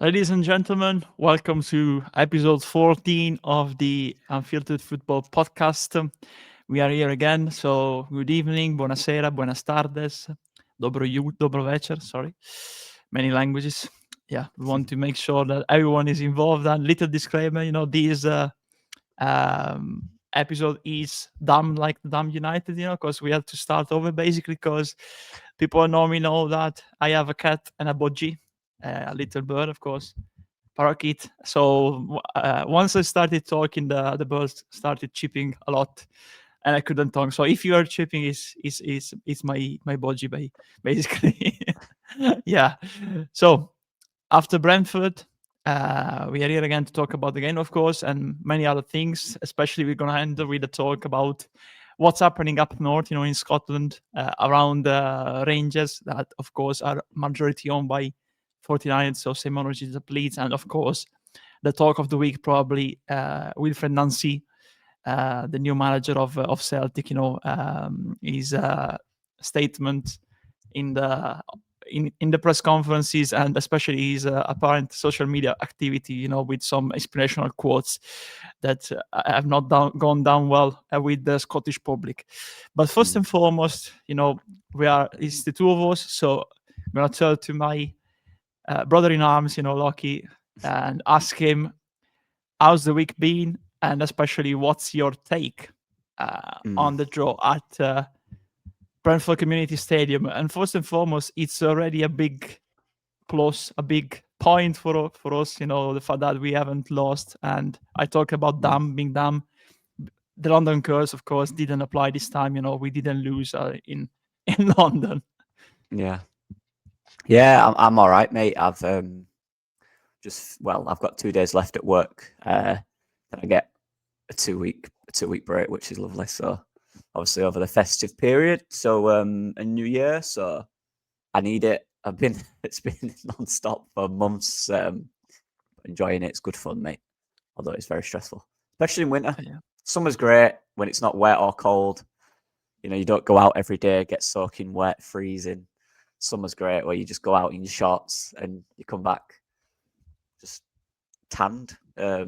Ladies and gentlemen, welcome to episode 14 of the Unfiltered Football Podcast. We are here again, so good evening, buonasera, buenas tardes, dobro večer, sorry, many languages. Yeah, we want to make sure that everyone is involved. And little disclaimer, this episode is dumb like the Dumb United, because we have to start over basically because people normally know that I have a cat and a budgie, a little bird, of course, parakeet. So once I started talking, the birds started chirping a lot, and I couldn't talk. So if you are chirping, is my budgie basically. Yeah. So after Brentford, we are here again to talk about the game, of course, and many other things. Especially, we're going to end with a talk about what's happening up north, in Scotland, around Rangers, that, of course, are majority owned by 49, so same ownership as Leeds. And, of course, the talk of the week, probably Wilfred Nancy, the new manager of Celtic, his statement in the press conferences, and especially his apparent social media activity, with some inspirational quotes that have not gone down well with the Scottish public. But first and foremost, it's the two of us, so I'm gonna turn to my brother in arms, Lockie, and ask him how's the week been, and especially what's your take on the draw at Brentford Community Stadium. And first and foremost, it's already a big plus, a big point for us, the fact that we haven't lost. And I talk about being dumb. The London curse, of course, didn't apply this time. We didn't lose in London. Yeah, I'm all right, mate. I've I've got 2 days left at work. Then I get a two week break, which is lovely. So obviously over the festive period, so a new year, so I need it. It's been non-stop for months. Enjoying it. It's good fun, mate. Although it's very stressful, especially in winter. Yeah. Summer's great when it's not wet or cold. You don't go out every day, get soaking wet, freezing. Summer's great where you just go out in your shorts and you come back just tanned. But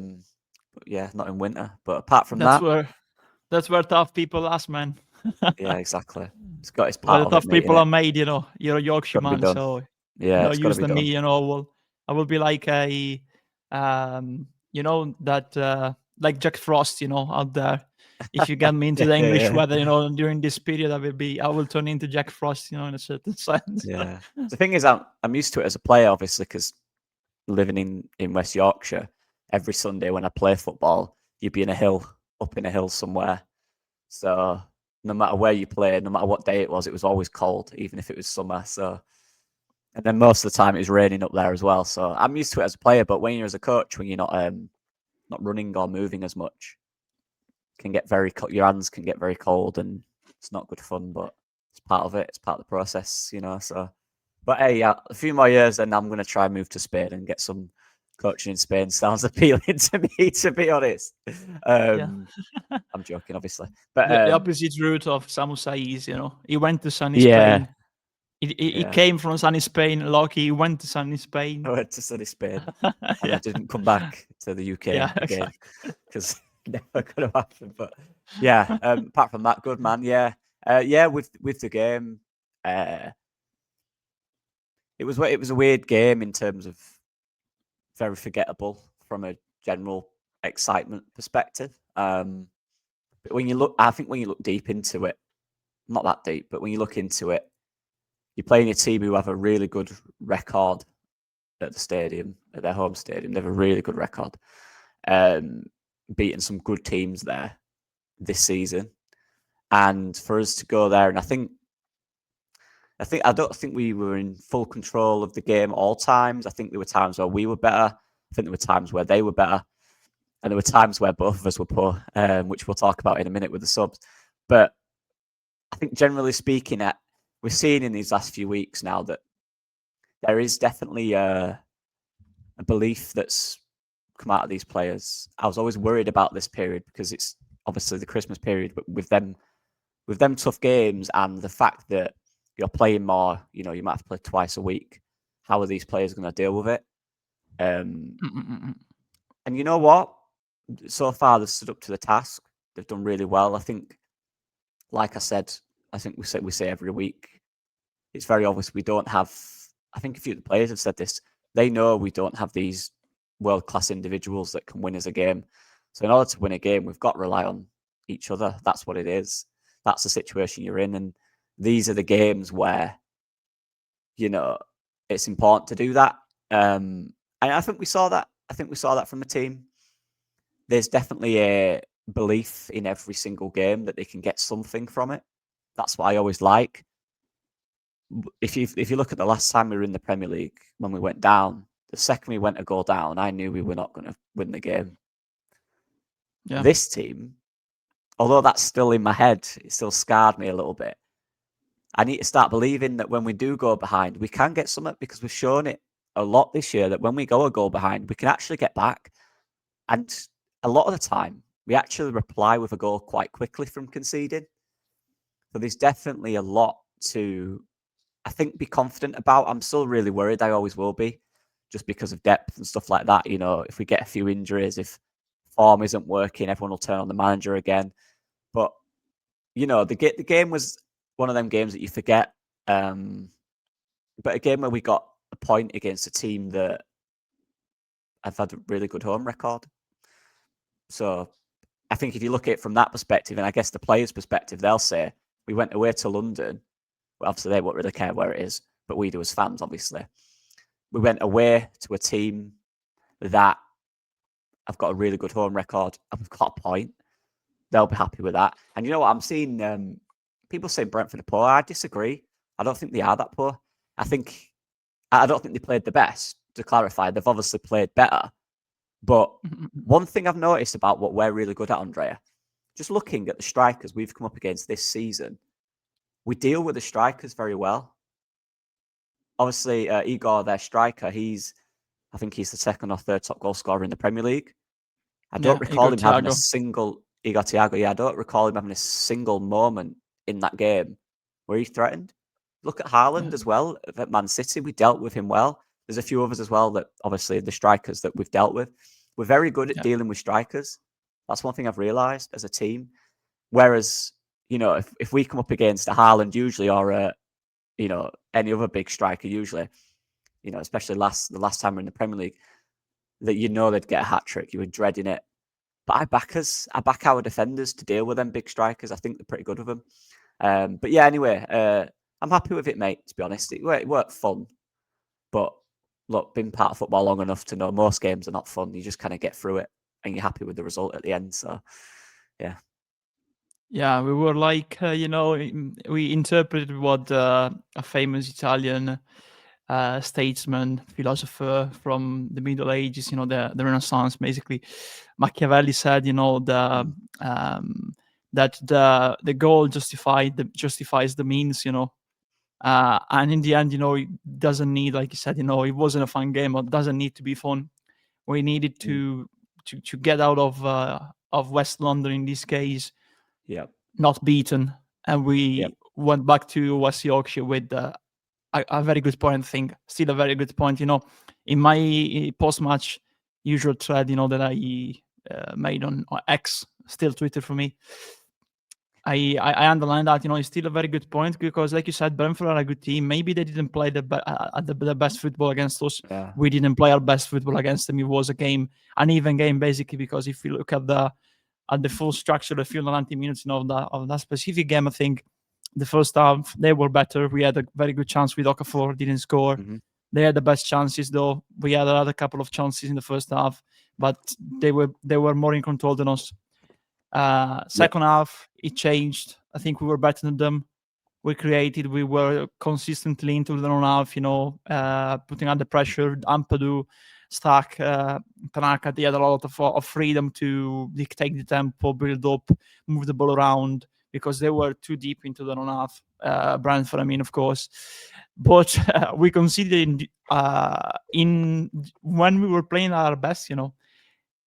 yeah, not in winter. But apart from That's where tough people last, man. Yeah, exactly. It's got its Where part the of it, tough mate, people innit? are made, you're a Yorkshire Got to be man, done. so Yeah, it's got to use be the me, done. I will be like a that like Jack Frost, out there. If you get me into the English Yeah. weather, during this period, I will turn into Jack Frost, in a certain sense. Yeah. The thing is, I'm used to it as a player, obviously, because living in West Yorkshire, every Sunday when I play football, you'd be up in a hill somewhere. So no matter where you played, no matter what day it was always cold, even if it was summer. So, and then most of the time it was raining up there as well. So I'm used to it as a player, but when you're as a coach, when you're not running or moving as much, can get your hands can get very cold, and it's not good fun. But it's part of it. It's part of the process, So, but hey, yeah, a few more years, and I'm going to try and move to Spain and get some coaching in Spain. Sounds appealing to me, to be honest. I'm joking, obviously, but The opposite route of Samu Saiz, he went to sunny yeah, Spain. He came from sunny Spain. Lucky he went to sunny Spain. I went to sunny Spain, and Yeah. I didn't come back to the UK Yeah, again exactly. because never could have happened. But yeah, apart from that, good man. Yeah, with the game, it was a weird game in terms of very forgettable from a general excitement perspective. But I think when you look deep into it, not that deep, but when you look into it, you're playing a team who have a really good record at the stadium, at their home stadium. They have a really good record, beating some good teams there this season. And for us to go there, and I don't think we were in full control of the game all times. I think there were times where we were better. I think there were times where they were better. And there were times where both of us were poor, which we'll talk about in a minute with the subs. But I think generally speaking, we're seeing in these last few weeks now that there is definitely a belief that's come out of these players. I was always worried about this period because it's obviously the Christmas period, but with them tough games and the fact that you're playing more, you might have to play twice a week. How are these players going to deal with it? And you know what? So far, they've stood up to the task. They've done really well. I think, like I said, I think we say every week, it's very obvious we don't have. I think a few of the players have said this. They know we don't have these world-class individuals that can win us a game. So in order to win a game, we've got to rely on each other. That's what it is. That's the situation you're in, and these are the games where, it's important to do that. And I think we saw that. I think we saw that from the team. There's definitely a belief in every single game that they can get something from it. That's what I always like. If you look at the last time we were in the Premier League, when we went down, the second we went a goal down, I knew we were not going to win the game. Yeah. This team, although that's still in my head, it still scarred me a little bit. I need to start believing that when we do go behind, we can get something, because we've shown it a lot this year that when we go a goal behind, we can actually get back. And a lot of the time, we actually reply with a goal quite quickly from conceding. So there's definitely a lot to, I think, be confident about. I'm still really worried. I always will be, just because of depth and stuff like that. If we get a few injuries, if form isn't working, everyone will turn on the manager again. But, the game was one of them games that you forget. But a game where we got a point against a team that have had a really good home record. So I think if you look at it from that perspective, and I guess the players' perspective, they'll say, we went away to London. Well, obviously, they won't really care where it is, but we do as fans, obviously. We went away to a team that have got a really good home record, and we've got a point. They'll be happy with that. And you know what? I'm seeing people say Brentford are poor. I disagree. I don't think they are that poor. I don't think they played the best. To clarify, they've obviously played better. But one thing I've noticed about what we're really good at, Andrea, just looking at the strikers we've come up against this season, we deal with the strikers very well. Obviously, Igor, their striker, I think he's the second or third top goal scorer in the Premier League. I don't recall him having a single Igor Thiago. Yeah, I don't recall him having a single moment in that game where he threatened. Look at Haaland as well at Man City. We dealt with him well. There's a few others as well that obviously the strikers that we've dealt with. We're very good at dealing with strikers. That's one thing I've realised as a team. Whereas, if we come up against a Haaland usually, or any other big striker usually, especially the last time we're in the Premier League, that they'd get a hat trick. You were dreading it. But I back our defenders to deal with them big strikers. I think they're pretty good with them. But yeah, anyway, I'm happy with it, mate, to be honest. It worked fun. But look, been part of football long enough to know most games are not fun. You just kind of get through it and you're happy with the result at the end. So, yeah. Yeah, we were like, we interpreted what a famous Italian statesman, philosopher from the Middle Ages, the Renaissance, basically. Machiavelli said, that the goal justifies the means, and in the end, it doesn't need, like you said, it wasn't a fun game, or it doesn't need to be fun. We needed to get out of West London in this case, not beaten, and we went back to West Yorkshire with a very good point. I think still a very good point. In my post-match usual thread, that I made on X, still Twitter for me, I underline that it's still a very good point, because like you said, Brentford are a good team. Maybe they didn't play the best football against us. We didn't play our best football against them. It was an even game, basically, because if you look at the full structure, the full 90 minutes of that specific game, I think the first half they were better. We had a very good chance with Okafor, didn't score. They had the best chances, though. We had another couple of chances in the first half, but they were more in control than us. Second half, it changed. I think we were better than them. We created. We were consistently into the half, putting under pressure. Ampadu, Stark, Tanaka, they had a lot of freedom to dictate the tempo, build up, move the ball around, because they were too deep into the half. Brentford, of course. But we conceded in when we were playing our best,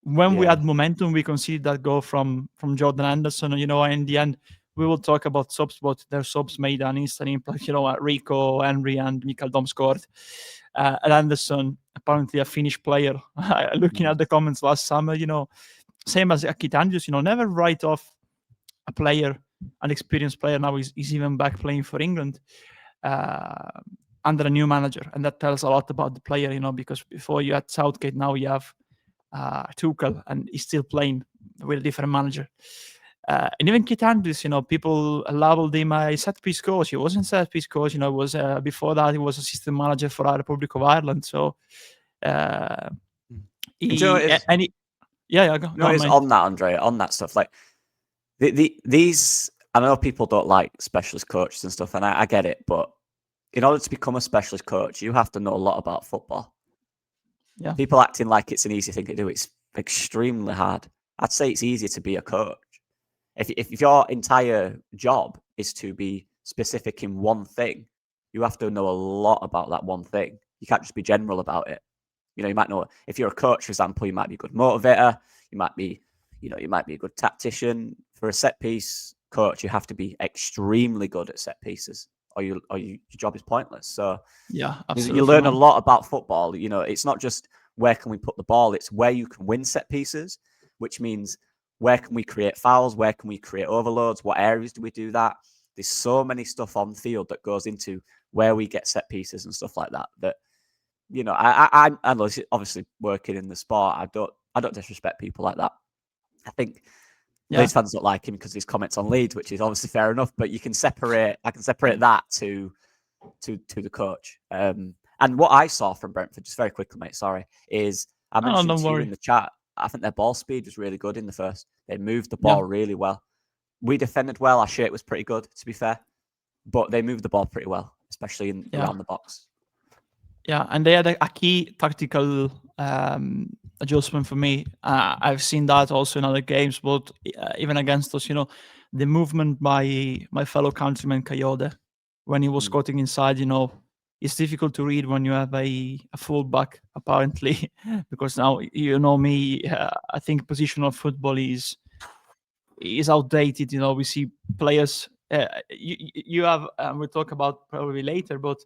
when we had momentum, we conceded that goal from Jordan Anderson, and in the end, we will talk about subs, but their subs made an instant impact. Rico, Henry, and Michael Dom scored. And Anderson, apparently a Finnish player. Looking at the comments last summer, same as Kit Andrews, never write off a player, an experienced player. Now he's even back playing for England under a new manager, and that tells a lot about the player, because before you had Southgate, now you have Tuchel, and he's still playing with a different manager. And even Kit Andrews, people labeled him a set-piece coach. He wasn't set-piece coach. Was before that he was assistant manager for the Republic of Ireland. So yeah, go on, it's mate. on that, Andre, on that stuff. Like these, I know people don't like specialist coaches and stuff, and I get it, but in order to become a specialist coach, you have to know a lot about football. Yeah. People acting like it's an easy thing to do. It's extremely hard. I'd say it's easier to be a coach. If your entire job is to be specific in one thing, you have to know a lot about that one thing. You can't just be general about it. You might know, if you're a coach, for example, you might be a good motivator. You might be a good tactician. For a set piece coach, you have to be extremely good at set pieces, or your job is pointless. So yeah, absolutely, you learn man. a lot about football. It's not just where can we put the ball, it's where you can win set pieces, which means where can we create fouls, where can we create overloads, what areas do we do that? There's so many stuff on field that goes into where we get set pieces and stuff like that. That I'm obviously working in the sport. I don't disrespect people like that. I think Leeds fans don't like him because his comments on Leeds, which is obviously fair enough. But I can separate that to the coach. And what I saw from Brentford, just very quickly, mate, sorry, is I mentioned to you in the chat, I think their ball speed was really good in the first. They moved the ball really well. We defended well. Our shape was pretty good, to be fair. But they moved the ball pretty well, especially around the box. Yeah, and they had a key tactical adjustment for me. I've seen that also in other games, but even against us, the movement by my fellow countryman Coyote when he was cutting inside, it's difficult to read when you have a fullback, apparently, because now me. I think positional football is outdated. We see players. You have. We'll talk about probably later, but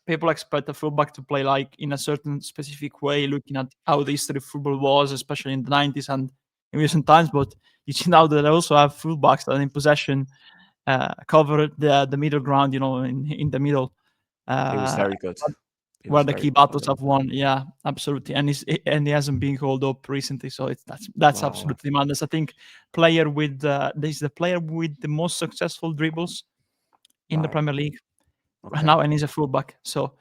people expect a fullback to play like in a certain specific way, looking at how the history of football was, especially in the 90s and in recent times. But you see now that they also have fullbacks that in possession cover the middle ground, in the middle. He was very good. Where the key battles have won. Yeah, absolutely. And he hasn't been called up recently, so that's absolutely madness. I think this is the player with the most successful dribbles in the Premier League. Okay. Now, and he's a fullback, so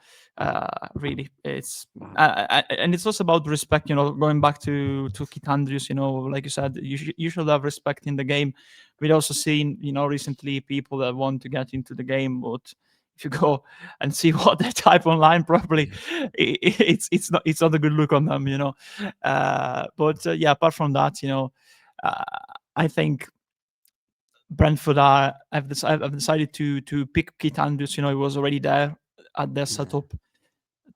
really, it's and it's also about respect. Going back to Kit Andrews, like you said, you should have respect in the game. We've also seen, recently people that want to get into the game, but if you go and see what they type online, probably it's not a good look on them, But apart from that, I think Brentford have decided to pick Kit Andrews. He was already there at their setup.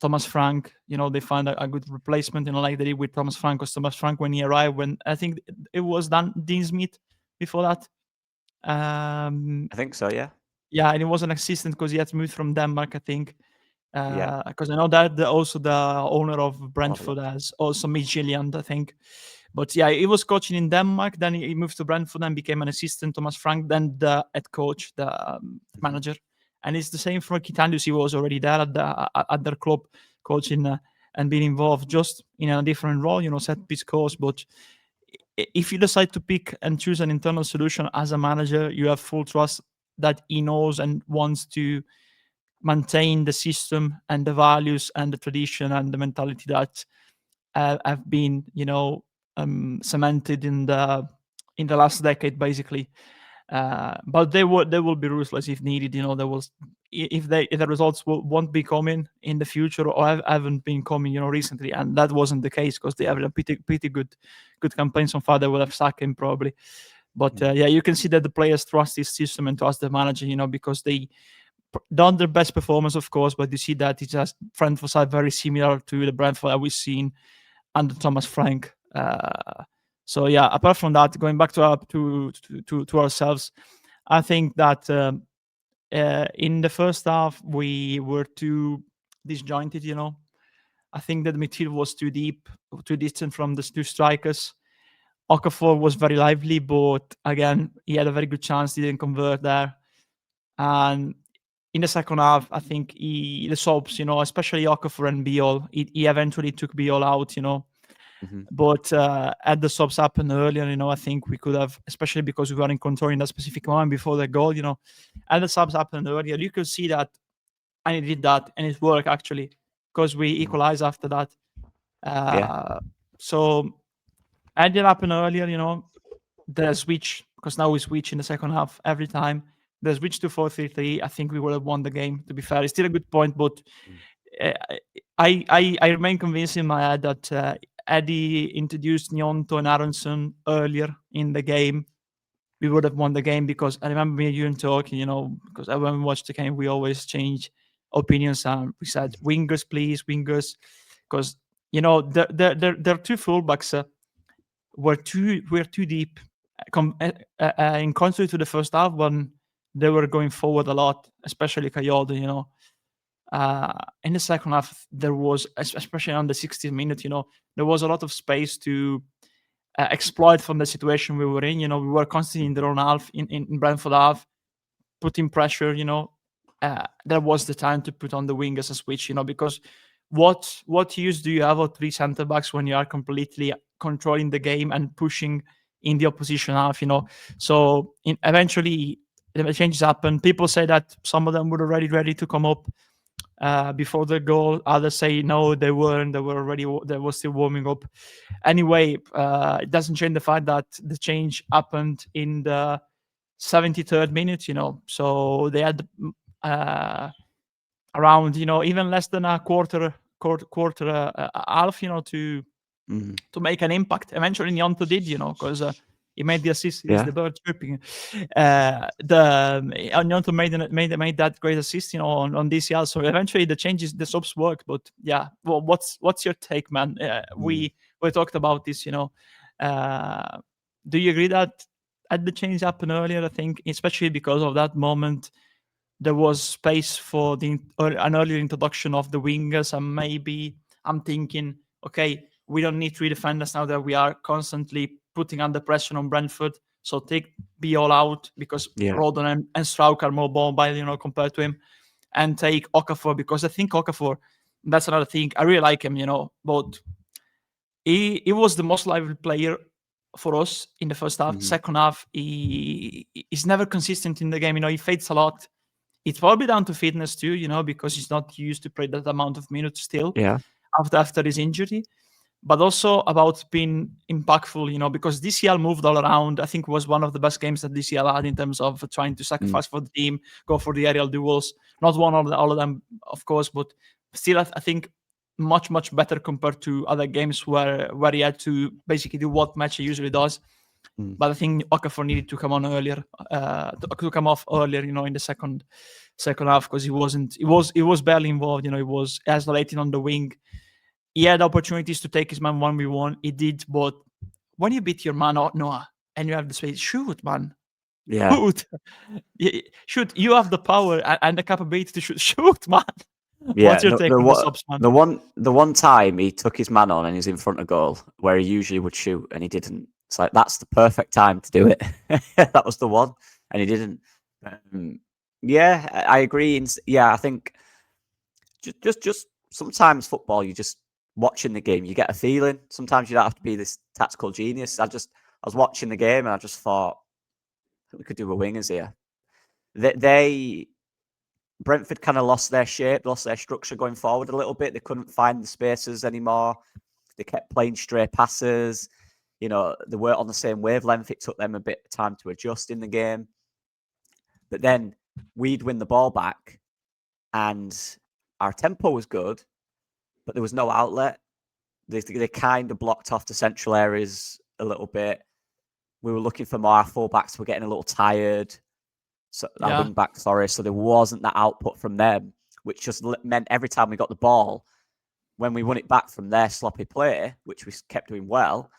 Thomas Frank, they find a good replacement, like they did with Thomas Frank. Because Thomas Frank, when he arrived, when I think it was Dean Smith before that. I think so, yeah. Yeah, and he was an assistant because he had moved from Denmark, I think. Because I know that also the owner of Brentford has also Mitch Gilliand, I think. But yeah, he was coaching in Denmark. Then he moved to Brentford and became an assistant, Thomas Frank, then the head coach, the manager. And it's the same for Kit Andrews. He was already there at their club coaching and being involved just in a different role, set piece coach. But if you decide to pick and choose an internal solution as a manager, you have full trust that he knows and wants to maintain the system and the values and the tradition and the mentality that have been, cemented in the last decade, basically. But they will be ruthless if needed. If the results won't be coming in the future or haven't been coming, recently, and that wasn't the case because they have a pretty good campaign so far. They will have sacked him probably. But you can see that the players trust this system and trust the manager, because they done their best performance, of course, but you see that it's just Brentford side very similar to the Brentford that we've seen under Thomas Frank. So apart from that, going back to ourselves, I think that in the first half we were too disjointed. I think that the midfield was too deep, too distant from the two strikers. Okafor was very lively, but again, he had a very good chance. He didn't convert there. And in the second half, I think the subs, especially Okafor and Biol, he eventually took Biol out, Mhm. But had the subs happen earlier, I think we could have, especially because we were in control in that specific moment before the goal, had the subs happen earlier, you could see that, and he did that, and it worked actually, because we equalized after that. Yeah. So had it happen earlier, the switch, because now we switch in the second half every time. The switch to 4-3-3, I think we would have won the game, to be fair. It's still a good point, but uh, I remain convinced in my head that Eddie introduced Nyonto and Aronson earlier in the game, we would have won the game, because I remember me and you talking, because when we watch the game, we always change opinions. And we said, wingers, please, wingers. Because, their two fullbacks were too deep, in contrary to the first half when they were going forward a lot, especially Kayode. In the second half, there was, especially on the 60th minute, there was a lot of space to exploit from the situation we were in. We were constantly in their own half, in Brentford half, putting pressure. That was the time to put on the wing as a switch. Because what use do you have of three centre backs when you are completely controlling the game and pushing in the opposition half? So eventually the changes happen. People say that some of them were already ready to come up before the goal. Others say no, they weren't. They were still warming up. Anyway, it doesn't change the fact that the change happened in the 73rd minute. So they had around even less than a quarter half to make an impact. Eventually Nyonto did, because he made the assist. Is the bird chirping? Nyonto made that great assist, on DCL. So eventually the subs worked. But yeah, well, what's your take, man? We talked about this. Do you agree that had the change happened earlier? I think, especially because of that moment, there was space for an earlier introduction of the wingers, and maybe I'm thinking, okay, we don't need three defenders now that we are constantly putting under pressure on Brentford. So take Biol out, because Rodon and Strauch are more mobile, compared to him, and take Okafor, because I think Okafor, that's another thing. I really like him, but he was the most lively player for us in the first half. Second half, he's never consistent in the game. He fades a lot. It's probably down to fitness too, because he's not used to play that amount of minutes still after his injury. But also about being impactful, because DCL moved all around. I think it was one of the best games that DCL had in terms of trying to sacrifice for the team, go for the aerial duels. Not one of all of them, of course, but still, I think much, much better compared to other games where he had to basically do what Match usually does. But I think Okafor needed to come on earlier, to come off earlier, in the second half, because he was barely involved. He was isolating on the wing. He had opportunities to take his man 1v1. He did, but when you beat your man, Noah, and you have the space, shoot, man. Yeah. Shoot. You have the power and the capability to shoot. Shoot, man. Yeah, What's your take on the subs, man? The one time he took his man on and he's in front of goal, where he usually would shoot and he didn't. It's like, that's the perfect time to do it. That was the one, and he didn't. Yeah, I agree. Yeah, I think just sometimes football, you just watching the game, you get a feeling. Sometimes you don't have to be this tactical genius. I was watching the game and I just thought, we could do a wingers here. Brentford kind of lost their shape, lost their structure going forward a little bit. They couldn't find the spaces anymore. They kept playing stray passes. They weren't on the same wavelength. It took them a bit of time to adjust in the game. But then we'd win the ball back and our tempo was good, but there was no outlet. They kind of blocked off the central areas a little bit. We were looking for more. Our fullbacks were getting a little tired. So our wing back, sorry. So there wasn't that output from them, which just meant every time we got the ball, when we won it back from their sloppy play, which we kept doing well,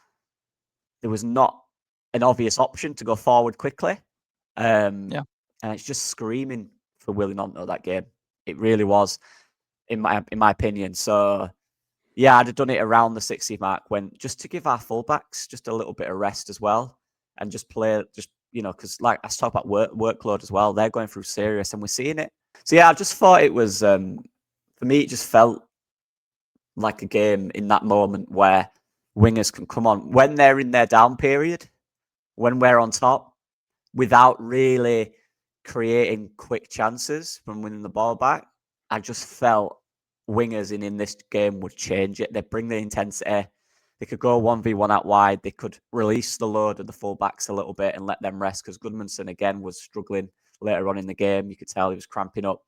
there was not an obvious option to go forward quickly. And it's just screaming for Willie Gnonto, that game. It really was. in my opinion. So yeah, I'd have done it around the 60 mark when just to give our fullbacks just a little bit of rest as well, and just play because like I talk about workload as well. They're going through serious, and we're seeing it. So yeah, I just thought it was for me. It just felt like a game in that moment where wingers can come on when they're in their down period, when we're on top, without really creating quick chances from winning the ball back. I just felt wingers in this game would change it. They'd bring the intensity. They could go 1v1 out wide. They could release the load of the fullbacks a little bit and let them rest, because Goodmanson, again, was struggling later on in the game. You could tell he was cramping up.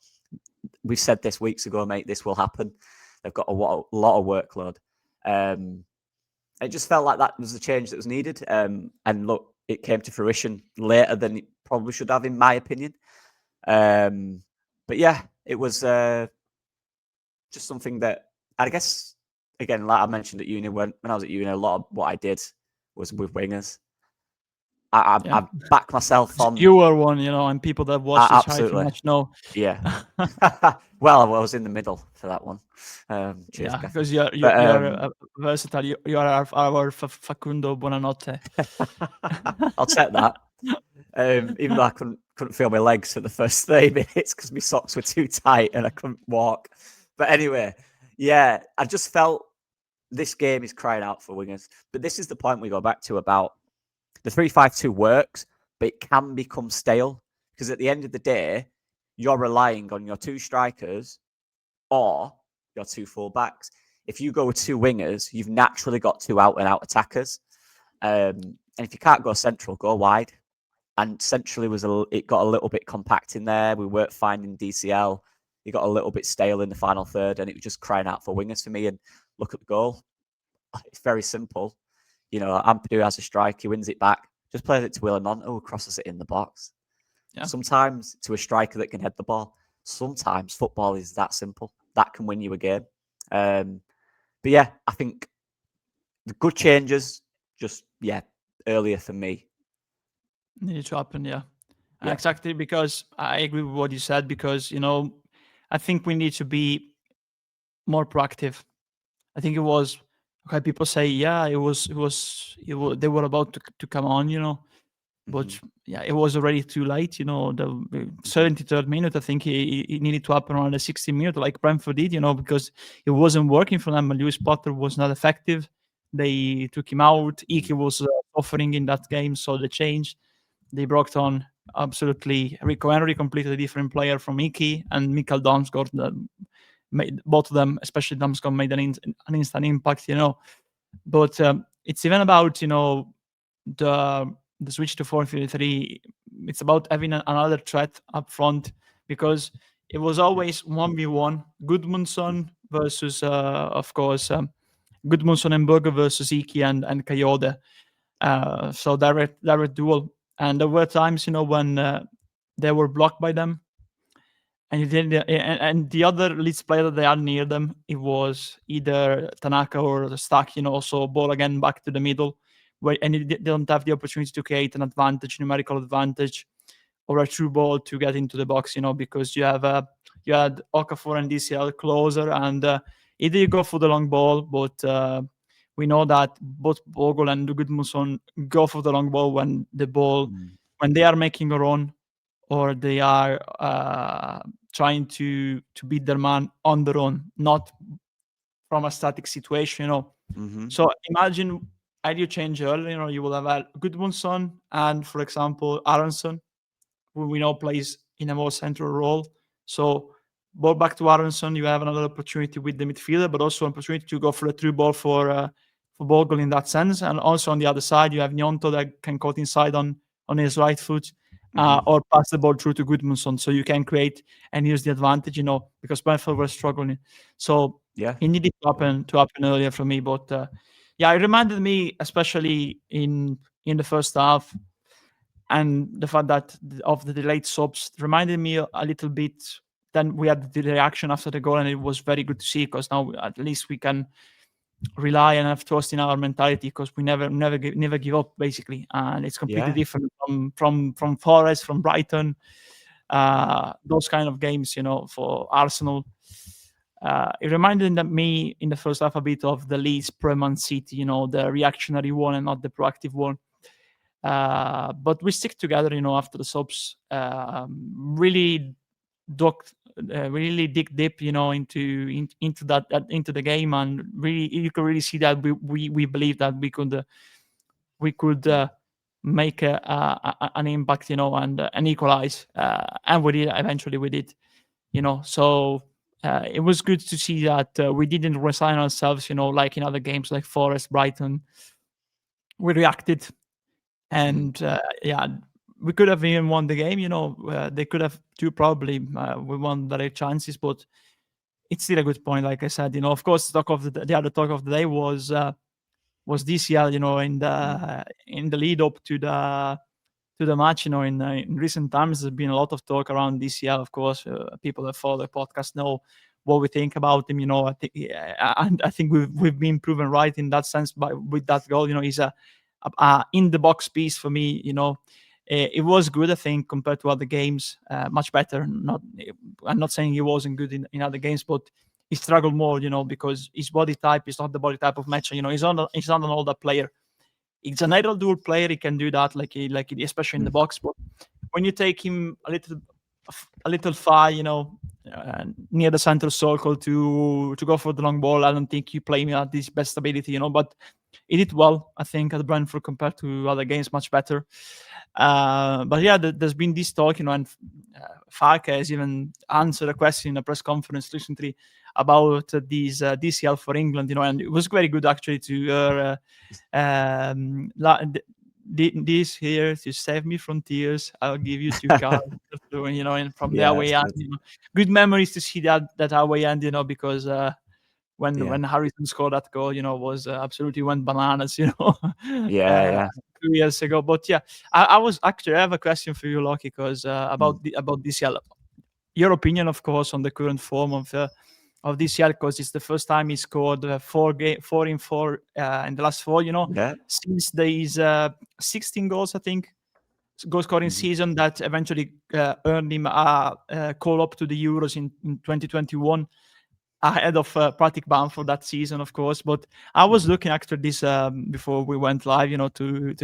We said this weeks ago, mate, this will happen. They've got a lot of workload. It just felt like that was the change that was needed. And look, it came to fruition later than it probably should have, in my opinion. But yeah, it was just something that I guess, again, like I mentioned at uni, when I was at uni, a lot of what I did was with wingers. I back myself on. You were one, and people that watch this high match know. Yeah. Well, I was in the middle for that one. Cheers, because you're versatile. You are our Facundo Buonanotte. I'll take that. Even though I couldn't feel my legs for the first 30 minutes because my socks were too tight and I couldn't walk. But anyway, yeah, I just felt this game is crying out for wingers. But this is the point we go back to about the 3-5-2 works, but it can become stale, because at the end of the day, you're relying on your two strikers or your two fullbacks. If you go with two wingers, you've naturally got two out-and-out attackers. And if you can't go central, go wide. And centrally it got a little bit compact in there. We weren't finding DCL. It got a little bit stale in the final third, and it was just crying out for wingers for me. And look at the goal. It's very simple. Ampadu has a strike. He wins it back. Just plays it to Willenonto, who crosses it in the box. Yeah. Sometimes to a striker that can head the ball. Sometimes football is that simple. That can win you a game. But yeah, I think the good changes just, earlier for me. Needed to happen, yeah. Exactly, because I agree with what you said, because, I think we need to be more proactive. I think it was, okay, people say, they were about to come on, but it was already too late. The 73rd minute, I think he needed to happen around the 60th minute, like Brentford did, because it wasn't working for them. Lewis Potter was not effective. They took him out. Ike was suffering in that game, so they changed. They brought on absolutely Rico Henry, completely different player from Ike, and Mikael Damsgaard. Both of them, especially Damsgaard, made an instant impact, But it's even about, the switch to 4-3. It's about having another threat up front, because it was always 1v1. Gudmundsson versus, of course, Gudmundsson and Berger versus Ike and Coyote. So direct duel. And there were times, when they were blocked by them. And the other Leeds player that they had near them, it was either Tanaka or Stack, so ball again back to the middle, and they don't have the opportunity to create an advantage, numerical advantage, or a true ball to get into the box, because you had Okafor and DCL closer, and either you go for the long ball, but we know that both Bogle and Gudmundsson go for the long ball when when they are making a run, or they are trying to beat their man on the run, not from a static situation, So imagine, had you change earlier, you will have had Gudmundsson and, for example, Aronson, who we know plays in a more central role. So ball back to Aronson, you have another opportunity with the midfielder, but also an opportunity to go for a through ball for Bogle in that sense. And also on the other side, you have Gnonto that can cut inside on his right foot, or pass the ball through to Gudmundsson, so you can create and use the advantage, because Brentford were struggling. So it needed to happen earlier for me. But it reminded me, especially in the first half, and the fact that of the delayed subs reminded me a little bit. Then we had the reaction after the goal, and it was very good to see, because now at least we can rely and have trust in our mentality, because we never give up, basically. And it's completely different from Forest, from Brighton, those kind of games, for Arsenal. It reminded me in the first half a bit of the Leeds pre-Man City, the reactionary one and not the proactive one. But we stick together, after the subs. Really really dig deep, into that into the game, and really you can really see that we believe that we could make an impact, and equalize, and we did. Eventually, we did, So it was good to see that we didn't resign ourselves, like in other games like Forest, Brighton. We reacted, and yeah, we could have even won the game. They could have too, probably. We won their chances, but it's still a good point. Like I said, of course, the other talk of the day was DCL. In the lead up to the match. In recent times, there's been a lot of talk around DCL. Of course, people that follow the podcast know what we think about him. I think, and I think we've been proven right in that sense with that goal. He's a in the box piece for me. It was good, I think, compared to other games. Much better. I'm not saying he wasn't good in other games, but he struggled more. Because his body type is not the body type of match. He's not an older player. He's an idle dual player. He can do that, especially in the box. But when you take him a little far, near the center circle to go for the long ball, I don't think you play him at his best ability. But he did well, I think, at Brentford compared to other games, much better. But yeah, there's been this talk, and Farke has even answered a question in a press conference recently about these DCL for England, and it was very good actually to hear this here to save me from tears. I'll give you 2 cards, and from the away end, good memories to see that away end, because when Harrison scored that goal, was absolutely went bananas, Yeah. 2 years ago. But yeah, I have a question for you, Loki, because about DCL. Your opinion, of course, on the current form of DCL, because it's the first time he scored 4 in 4 in the last 4. Since these 16 goals, I think, goal scoring season that eventually earned him a call up to the Euros in 2021. Ahead of Pratik Bamford that season, of course. But I was looking after this before we went live, to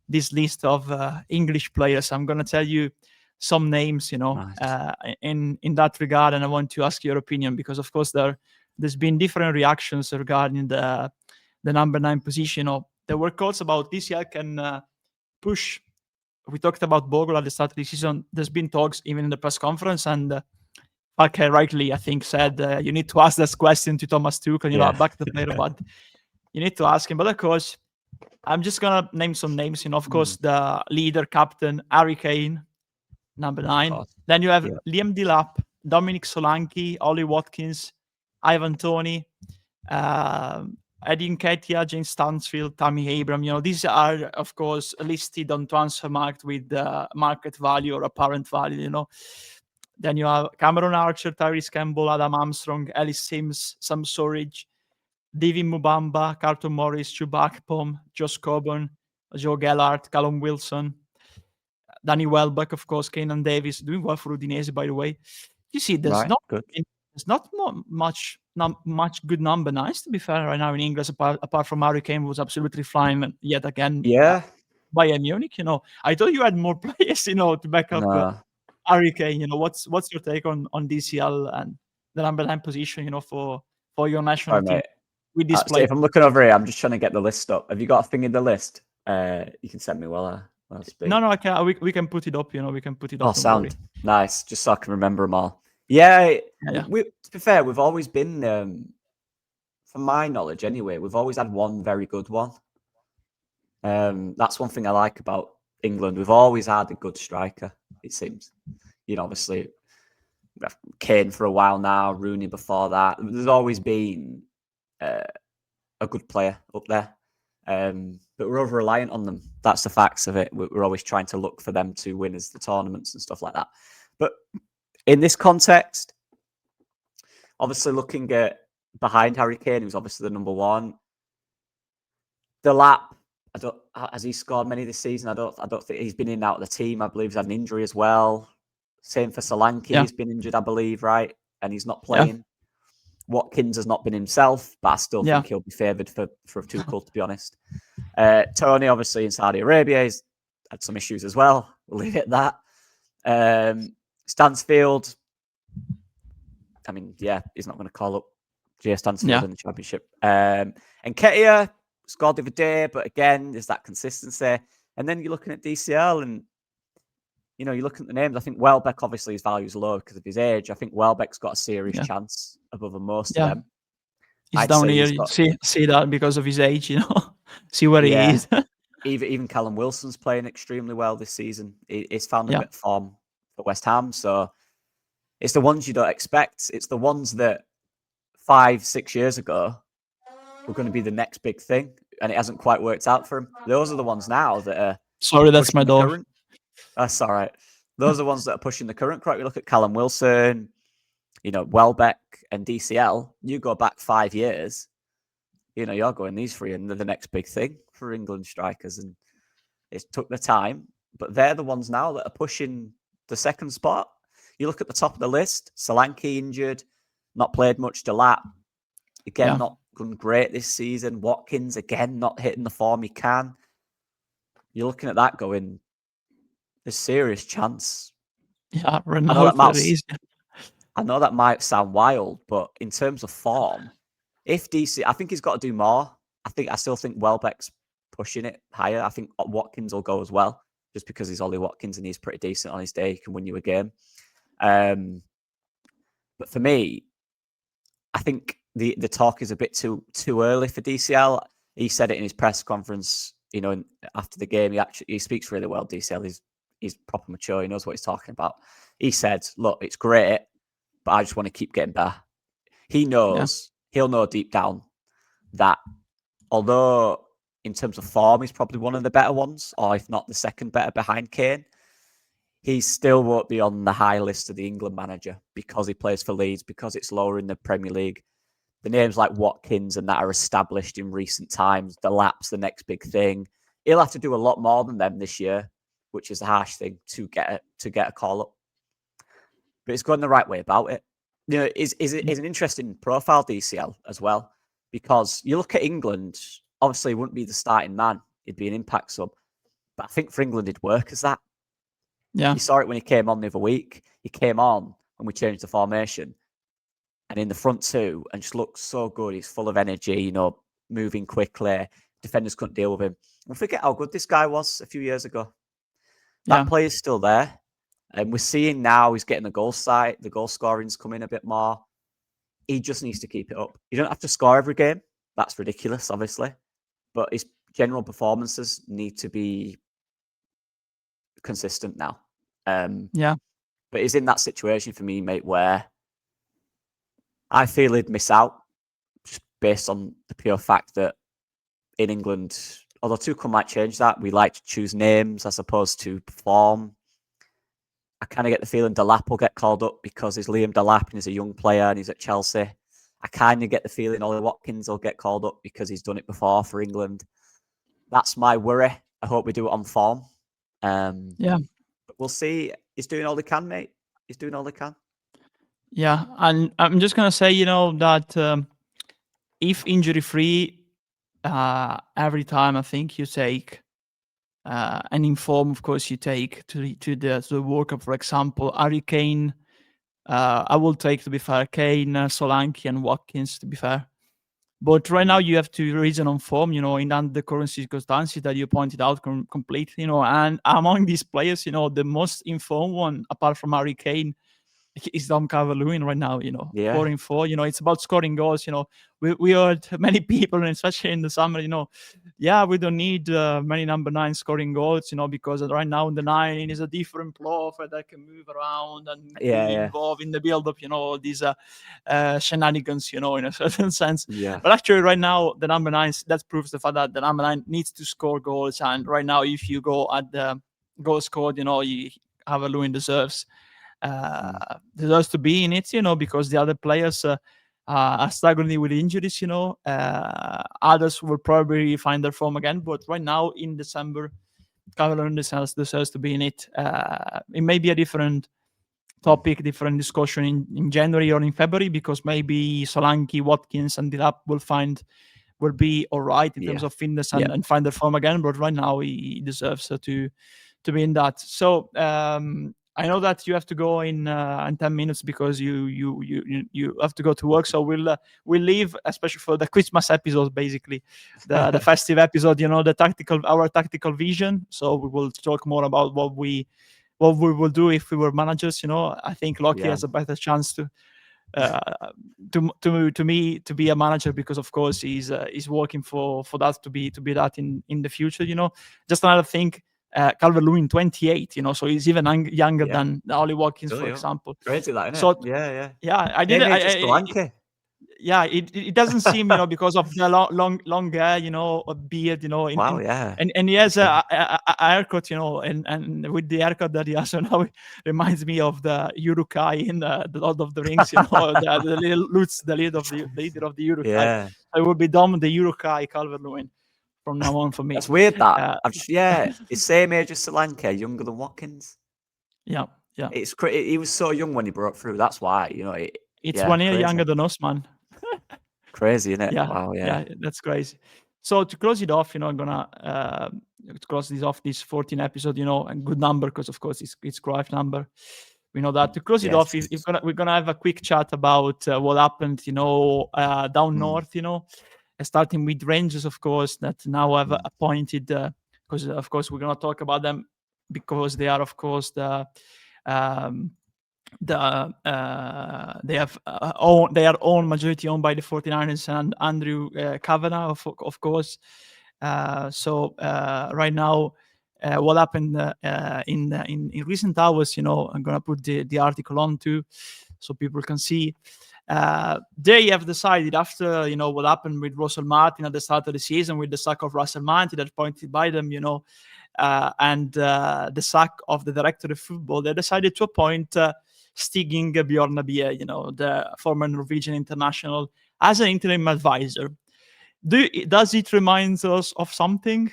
this list of English players. I'm gonna tell you some names, Nice. in that regard, and I want to ask your opinion because, of course, there's been different reactions regarding the number 9 position. There were calls about DCL can push. We talked about Bogle at the start of the season. There's been talks even in the press conference, and okay, rightly, I think, said you need to ask this question to Thomas Tuchel, back the player, but you need to ask him. But of course, I'm just gonna name some names. Of course, the leader, captain, Harry Kane, number 9. Then you have Liam Delap, Dominic Solanke, Ollie Watkins, Ivan Toney, Eddie Nketiah, James Stansfield, Tammy Abraham. These are, of course, listed on Transfermarkt with market value or apparent value. Then you have Cameron Archer, Tyrese Campbell, Adam Armstrong, Ellis Sims, Sam Surridge, Davy Mubamba, Carlton Morris, Chuba Akpom, Josh Coburn, Joe Gellert, Callum Wilson, Danny Welbeck, of course, Keenan Davis, doing well for Udinese, by the way. You see, there's not much good number 9s, to be fair, right now in England, apart from Harry Kane, was absolutely flying yet again. Bayern Munich. I thought you had more players, to back up Harry Kane. What's your take on DCL and the number 9 position, for your national team with this player? If I'm looking over here, I'm just trying to get the list up. Have you got a thing in the list? You can send me while I speak. No, I can. We can put it up. We can put it up. Oh, sound nice. Just so I can remember them all. Yeah. To be fair, we've always been, from my knowledge anyway, we've always had one very good one. That's one thing I like about England. We've always had a good striker, it seems. Obviously, Kane for a while now, Rooney before that. There's always been a good player up there. But we're over-reliant on them. That's the facts of it. We're always trying to look for them to win as the tournaments and stuff like that. But in this context, obviously looking at behind Harry Kane, who's obviously the number 1. Delap, has he scored many this season? I don't think he's been in and out of the team. I believe he's had an injury as well. Same for Solanke. He's been injured, I believe, right? and he's not playing. Watkins has not been himself, but I still think he'll be favoured for Tuchel, to be honest. Tony, obviously, in Saudi Arabia, he's had some issues as well. We'll leave it at that. Stansfield, I mean, he's not going to call up Jay Stansfield in the Championship. And Nketiah scored the other day, but again, there's that consistency. And then you're looking at DCL and, you're looking at the names. I think Welbeck, obviously, his value is low because of his age. I think Welbeck's got a serious chance above most of them. He's down here. See that because of his age, see where he is. even Callum Wilson's playing extremely well this season. He's found a bit of form for West Ham. So it's the ones you don't expect. It's the ones that 5-6 years ago were going to be the next big thing, and it hasn't quite worked out for him. Those are the ones now that are... Sorry, that's my door. That's all right. Those are the ones that are pushing the current crowd. You look at Callum Wilson, Welbeck and DCL. You go back 5 years, you're going these three and they're the next big thing for England strikers. And it took the time, but they're the ones now that are pushing the second spot. You look at the top of the list, Solanke injured, not played much. Delap, again, not done great this season. Watkins, again, not hitting the form he can. You're looking at that going, there's serious chance. Yeah, I know that might sound wild, but in terms of form, if DC, I think he's got to do more. I still think Welbeck's pushing it higher. I think Watkins will go as well, just because he's Ollie Watkins and he's pretty decent on his day. He can win you a game. But for me, I think the talk is a bit too early for DCL. He said it in his press conference, after the game. He speaks really well, DCL. He's proper mature. He knows what he's talking about. He said, look, it's great, but I just want to keep getting better. He knows, he'll know deep down that although in terms of form, he's probably one of the better ones, or if not the second better behind Kane, he still won't be on the high list of the England manager because he plays for Leeds, because it's lower in the Premier League. The names like Watkins and that are established in recent times. Delap's the next big thing. He'll have to do a lot more than them this year, which is a harsh thing to get a call up. But it's going the right way about it. Is an interesting profile, DCL, as well, because you look at England, obviously he wouldn't be the starting man. He'd be an impact sub. But I think for England, he'd work as that. Yeah. You saw it when he came on the other week. He came on when we changed the formation. And in the front two, and just looks so good. He's full of energy, moving quickly. Defenders couldn't deal with him. And forget how good this guy was a few years ago. That play is still there. And we're seeing now he's getting the goal scoring's coming a bit more. He just needs to keep it up. You don't have to score every game. That's ridiculous, obviously. But his general performances need to be consistent now. But he's in that situation for me, mate, where I feel he'd miss out just based on the pure fact that in England, although Tuchel might change that, we like to choose names as opposed to perform. I kind of get the feeling Delap will get called up because he's Liam Delap and he's a young player and he's at Chelsea. I kind of get the feeling Ollie Watkins will get called up because he's done it before for England. That's my worry. I hope we do it on form. But we'll see. He's doing all he can, mate. He's doing all he can. Yeah, and I'm just going to say, that if injury-free, every time I think you take, and in form, of course, you take to the World Cup, for example, Harry Kane, I will take, to be fair, Kane, Solanke and Watkins, to be fair. But right now you have to reason on form, in the current circumstances that you pointed out completely, and among these players, the most informed one, apart from Harry Kane, is Dominic Calvert-Lewin right now, 4-4. It's about scoring goals. We heard many people, and especially in the summer, we don't need many number 9 scoring goals, because right now the 9 is a different player that can move around and be involved in the build-up, these shenanigans, in a certain sense. Yeah. But actually right now, the number 9, that proves the fact that the number 9 needs to score goals. And right now, if you go at the goal scored, Calvert-Lewin deserves to be in it, because the other players are struggling with injuries, others will probably find their form again, but right now in December, Calvert-Lewin deserves to be in it. It may be a different topic, different discussion in January or in February, because maybe Solanke, Watkins, and Dilap will be all right in terms of fitness and find their form again. But right now, he deserves to be in that. So I know that you have to go in 10 minutes because you have to go to work. So we'll leave, especially for the Christmas episode, basically the festive episode. Our tactical vision. So we will talk more about what we will do if we were managers. I think Loki has a better chance to me to be a manager, because of course he's working for that to be that in the future. Just another thing, Calvert-Lewin 28, so he's even younger than Ollie Watkins, for example. Crazy that, isn't so it? I did Solanke. It doesn't seem, because of the long hair, a beard, Wow, yeah. and he has a haircut, and with the haircut that he has now, it reminds me of the Uruk-hai in the Lord of the Rings, the little Lutz, the leader of the Uruk-hai. Yeah. So it would be Dom the Uruk-hai Calvert-Lewin from now on for me. That's weird that. He's same age as Solanke, younger than Watkins. Yeah. It's he was so young when he broke through. That's why, It's 1 year younger than us, man. Crazy, isn't it? Yeah. Wow, yeah. That's crazy. So to close it off, I'm gonna close this 14 episode, a good number, because of course it's Cruyff number. We know that. To close it off, we're gonna have a quick chat about what happened, down north, starting with Rangers, of course, that now have appointed, because of course we're gonna talk about them, because they are, of course, they have they are owned majority owned by the 49ers and Andrew Kavanagh, of course. So right now, what happened in recent hours, I'm gonna put the article on too, so people can see. They have decided, after what happened with Russell Martin at the start of the season, with the sack of Russell Martin that appointed by them, and the sack of the director of football, they decided to appoint Stig Inge Bjornabie, the former Norwegian international, as an interim advisor. Does it remind us of something?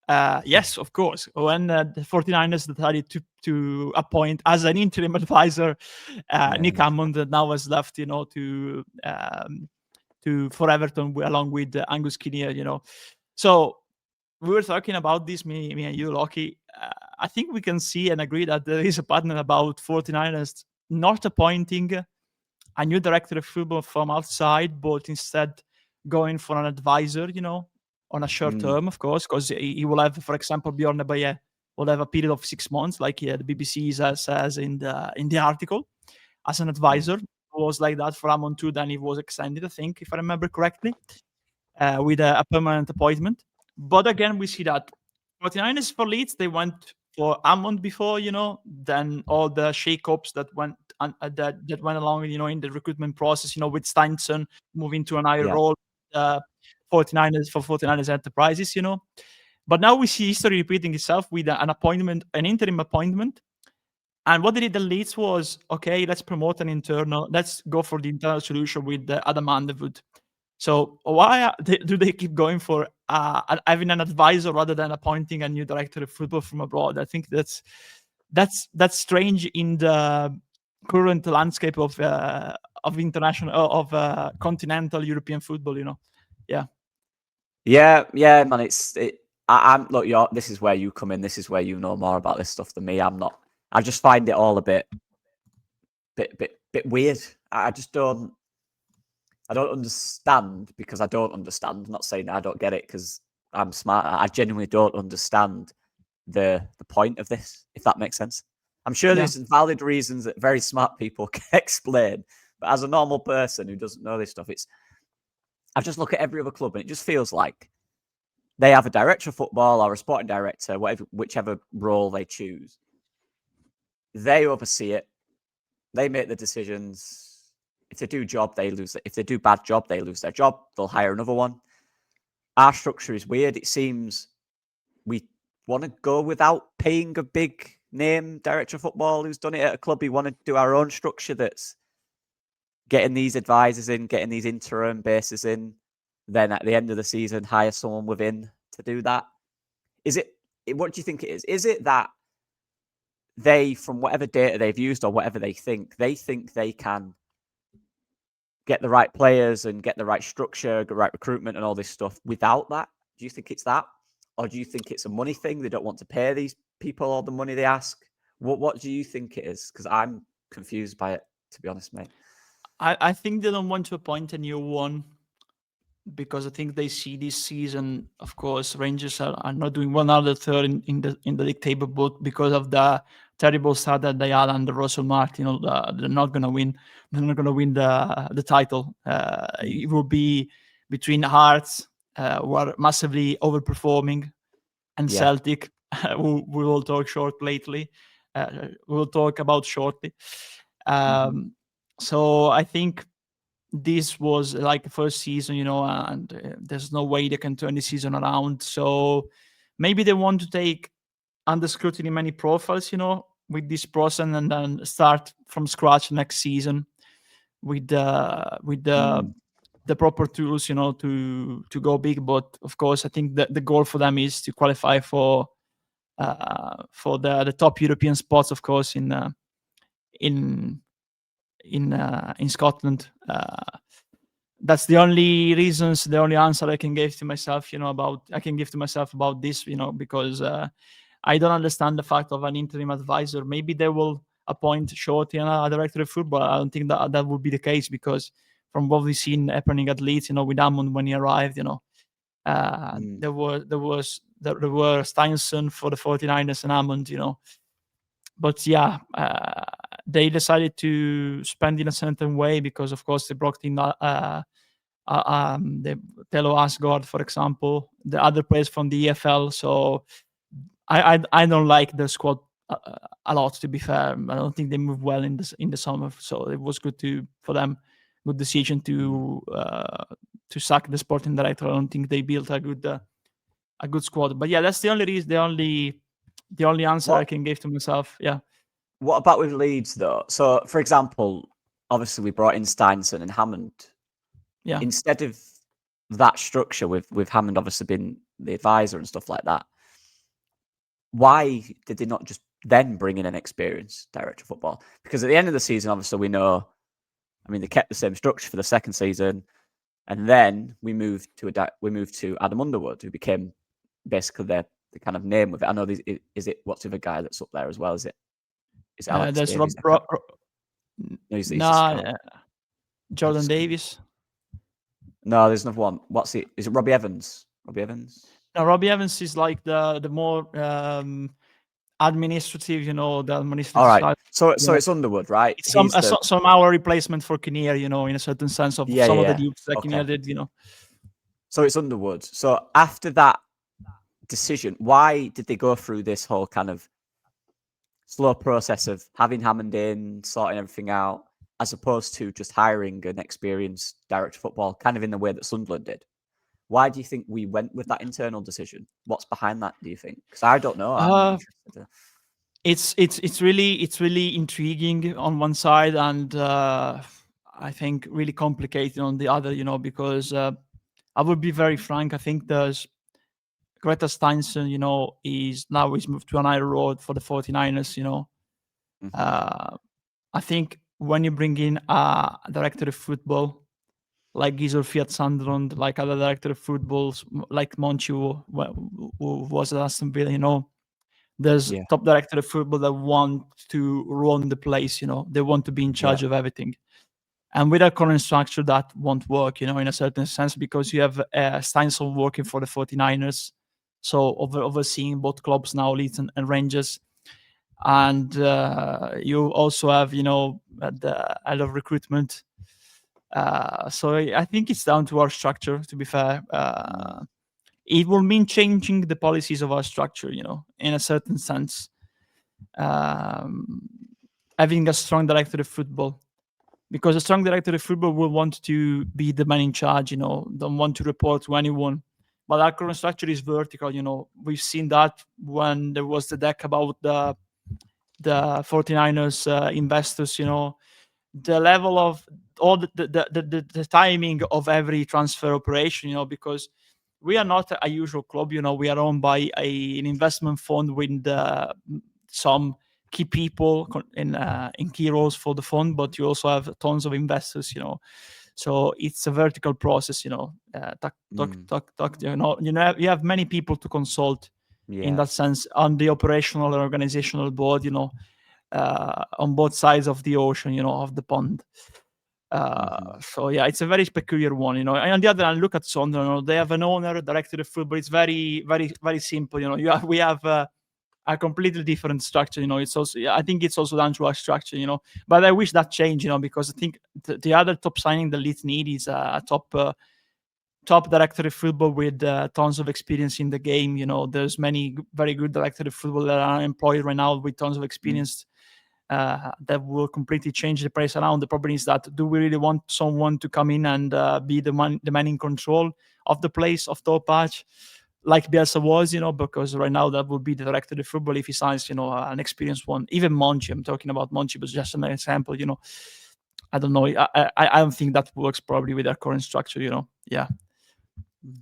Yes, of course. When the 49ers decided to appoint as an interim advisor Nick Hammond, that now has left, for Everton, along with Angus Kinnear, So we were talking about this, me and you, Loki. I think we can see and agree that there is a pattern about 49ers not appointing a new director of football from outside, but instead going for an advisor, on a short term, of course, because he will have, for example, Bjorn Baye will have a period of 6 months, like the BBC says in the article, as an advisor. It was like that for Amon too. Then he was extended, I think, if I remember correctly, with a permanent appointment. But again, we see that 49ers for Leeds, they went for Amon before, then all the shake-ups that went that went along, in the recruitment process, with Steinson moving to an higher role, 49ers Enterprises, But now we see history repeating itself with an interim appointment. And what they did at Leeds was, okay, let's go for the internal solution with Adam Underwood. So why do they keep going for having an advisor rather than appointing a new director of football from abroad? I think that's strange in the current landscape of international continental European football. Yeah, man. I'm look. This is where you come in. This is where you know more about this stuff than me. I'm not. I just find it all a bit weird. I just don't. I don't understand, because I don't understand. I'm not saying I don't get it because I'm smart. I genuinely don't understand the point of this, if that makes sense. I'm sure there's valid reasons that very smart people can explain, but as a normal person who doesn't know this stuff, I just look at every other club and it just feels like they have a director of football or a sporting director, whichever role they choose. They oversee it. They make the decisions. If they do job, they lose it. If they do bad job, they lose their job. They'll hire another one. Our structure is weird. It seems we want to go without paying a big name director of football who's done it at a club. We want to do our own structure that's getting these advisors in, getting these interim bases in. Then at the end of the season, hire someone within to do that. What do you think it is? Is it that they, from whatever data they've used or whatever they think they can get the right players and get the right structure, the right recruitment and all this stuff without that? Do you think it's that? Or do you think it's a money thing? They don't want to pay these people all the money they ask? What do you think it is? Because I'm confused by it, to be honest, mate. I think they don't want to appoint a new one because I think they see this season, of course, Rangers are not doing well now. The third in the league table, but because of the terrible start that they had under Russell Martin, they're not gonna win. They're not gonna win the title. It will be between Hearts, who are massively overperforming, and Yeah. Celtic, who we will talk short lately. We will talk about shortly. So I think this was like the first season, and there's no way they can turn the season around. So maybe they want to take under scrutiny many profiles, with this process, and then start from scratch next season with the proper tools, to go big. But of course, I think that the goal for them is to qualify for the top European spots, of course, in Scotland. That's the only reasons, the only answer I can give to myself, about this, because I don't understand the fact of an interim advisor. Maybe they will appoint Shorty and a director of football. I don't think that would be the case, because from what we've seen happening at Leeds, with Hammond when he arrived, there were Steinson for the 49ers and Hammond, But yeah, they decided to spend in a certain way because, of course, they brought in the Telo Asgard, for example, the other players from the EFL. So I don't like the squad a lot, to be fair. I don't think they moved well in the summer. So it was good for them. Good decision to sack the sporting director. I don't think they built a good squad. But yeah, that's the only reason, the only answer I can give to myself. Yeah. What about with Leeds, though? So, for example, obviously we brought in Steinson and Hammond. Yeah. Instead of that structure, with Hammond obviously being the advisor and stuff like that, why did they not just then bring in an experienced director of football? Because at the end of the season, obviously we know, they kept the same structure for the second season, and then we moved to Adam Underwood, who became basically the kind of name with it. I know is it what's the other guy that's up there as well? Is it Alex There's Davies? Jordan Davies. No, there's another one. What's it? Is it Robbie Evans? Robbie Evans? No, Robbie Evans is like the more administrative, the administrative All right. side. So it's Underwood, right? It's somehow a replacement for Kinnear, in a certain sense of some of the dupes that Kinnear did, So it's Underwood. So after that decision, why did they go through this whole kind of slow process of having Hammond in, sorting everything out, as opposed to just hiring an experienced director of football, kind of in the way that Sunderland did? Why do you think we went with that internal decision? What's behind that, do you think? Because I don't know. I'm interested. It's really intriguing on one side, and I think really complicated on the other, because I would be very frank. I think there's Greta Steinson, he's moved to an higher road for the 49ers, I think when you bring in a director of football like Giselle Fiat Sunderland, like other director of footballs, like Monchi, who was at Aston Villa, there's top director of football that want to run the place, they want to be in charge of everything. And with our current structure, that won't work, in a certain sense, because you have Steinson working for the 49ers, so overseeing both clubs now, Leeds and Rangers. And you also have, the head of recruitment. So I think it's down to our structure, to be fair. It will mean changing the policies of our structure, in a certain sense. Having a strong director of football. Because a strong director of football will want to be the man in charge, don't want to report to anyone. But our current structure is vertical, We've seen that when there was the deck about the 49ers investors, the level of all the timing of every transfer operation, because we are not a usual club, we are owned by an investment fund with some key people in key roles for the fund, but you also have tons of investors, so it's a vertical process, you have many people to consult in that sense on the operational and organizational board, on both sides of the ocean, of the pond. So yeah, it's a very peculiar one, And on the other hand, look at Sunderland. They have an owner, director of football. It's very, very, very simple. We have a completely different structure. It's also, I think it's also down to our structure. But I wish that changed. Because I think the other top signing the Leeds need is a top director of football with tons of experience in the game. There's many very good director of football that are employed right now with tons of experience. That will completely change the place around. The problem is that, do we really want someone to come in and be the man in control of the place, of top patch, like Bielsa was, because right now that would be the director of football if he signs, an experienced one. Even Monchi, I'm talking about Monchi, but just an example, I don't know. I don't think that works probably with our current structure, Yeah.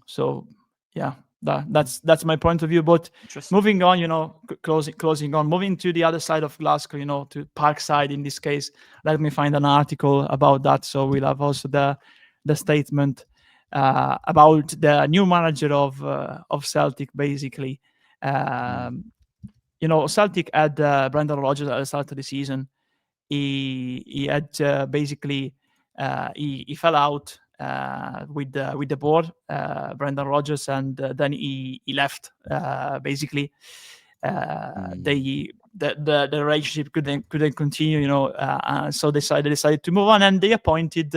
So, yeah. That's my point of view. But moving on, closing on, moving to the other side of Glasgow, to Parkside in this case. Let me find an article about that. So we'll have also the statement about the new manager of Celtic, basically. Celtic had Brendan Rodgers at the start of the season. He had basically he fell out with the board, Brendan Rodgers, and then he left. Basically, the relationship couldn't continue, so they decided to move on, and they appointed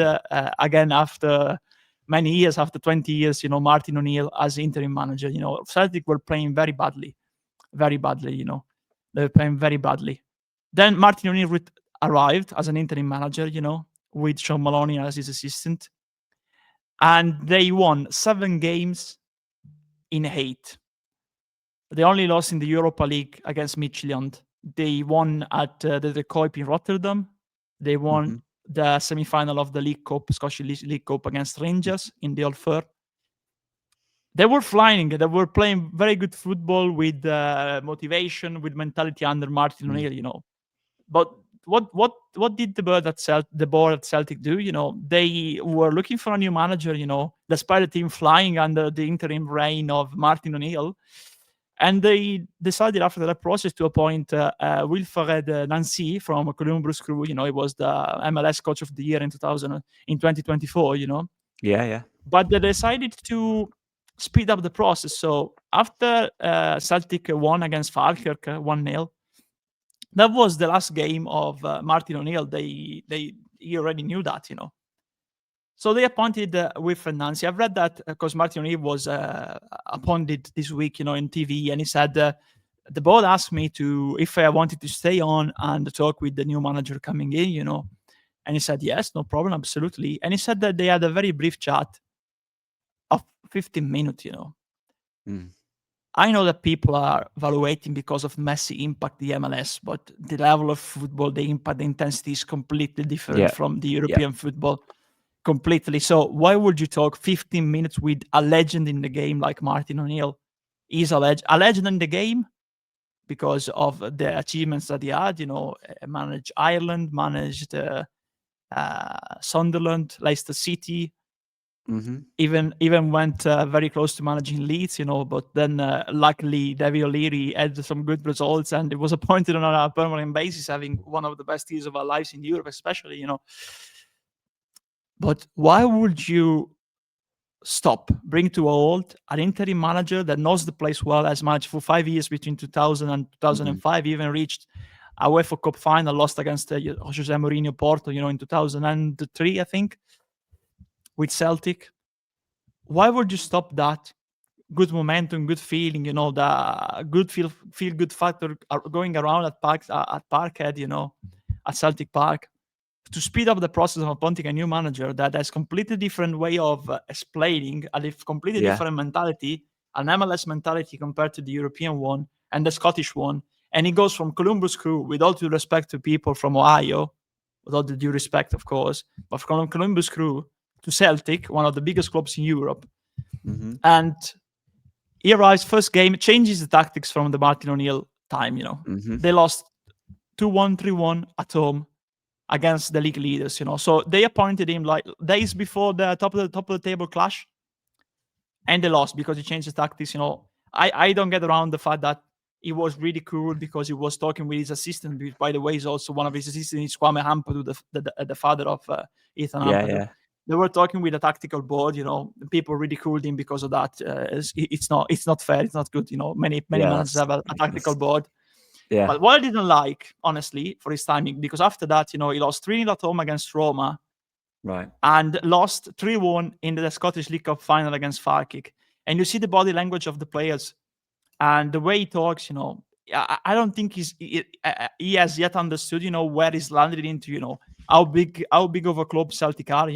again after many years, after 20 years, Martin O'Neill as interim manager. Celtic were playing very badly. They were playing very badly. Then Martin O'Neill arrived as an interim manager, with Sean Maloney as his assistant. And they won 7 games in 8. They only lost in the Europa League against Midtjylland. They won at the Kuip in Rotterdam. They won the semi-final of the League Cup, Scottish League Cup, against Rangers in the Old Firm. They were flying. They were playing very good football with motivation, with mentality under Martin O'Neill, But what did the board at Celtic do? They were looking for a new manager, despite the team flying under the interim reign of Martin O'Neill. And they decided after that process to appoint Wilfred Nancy from Columbus Crew. He was the MLS Coach of the Year in 2024. Yeah. But they decided to speed up the process. So after Celtic won against Falkirk 1-0, that was the last game of Martin O'Neill. He already knew that, So they appointed Wilfred Nancy. I've read that because Martin O'Neill was appointed this week, in TV, and he said the board asked me if I wanted to stay on and talk with the new manager coming in, and he said yes, no problem, absolutely. And he said that they had a very brief chat of 15 minutes, I know that people are evaluating because of Messi impact the MLS, but the level of football, the impact, the intensity is completely different from the European football. Completely. So why would you talk 15 minutes with a legend in the game like Martin O'Neill? He's a legend in the game because of the achievements that he had, managed Ireland, managed Sunderland, Leicester City, even went very close to managing Leeds, but then luckily David O'Leary had some good results and it was appointed on a permanent basis, having one of the best years of our lives in Europe, especially, But why would you bring to a halt an interim manager that knows the place well, as much for 5 years between 2000 and 2005, even reached a UEFA Cup final, lost against Jose Mourinho Porto, in 2003, I think, with Celtic. Why would you stop that? Good momentum, good feeling, the good feel good factor going around at Parkhead, at Celtic Park, to speed up the process of appointing a new manager that has completely different way of explaining, a completely different mentality, an MLS mentality compared to the European one and the Scottish one. And he goes from Columbus Crew, with all due respect to people from Ohio, with all the due respect, of course, but from Columbus Crew to Celtic, one of the biggest clubs in Europe. And he arrives first game, changes the tactics from the Martin O'Neill time, They lost 2-1, 3-1 at home against the league leaders. So they appointed him like days before the top of the table clash, and they lost because he changed his tactics. I don't get around the fact that he was really cruel because he was talking with his assistant, which, by the way, is also one of his assistants, is Kwame Ampadu, the father of Ethan Yeah, Ampadu. yeah, They were talking with a tactical board. People ridiculed him because of that. It's not fair. It's not good. Many yeah. managers have a tactical board. Yeah, But what I didn't like, honestly, for his timing, because after that, he lost 3-0 at home against Roma right. and lost 3-1 in the Scottish League Cup final against Falkirk. And you see the body language of the players and the way he talks. I don't think he has yet understood, where he's landed into, how big of a club Celtic are,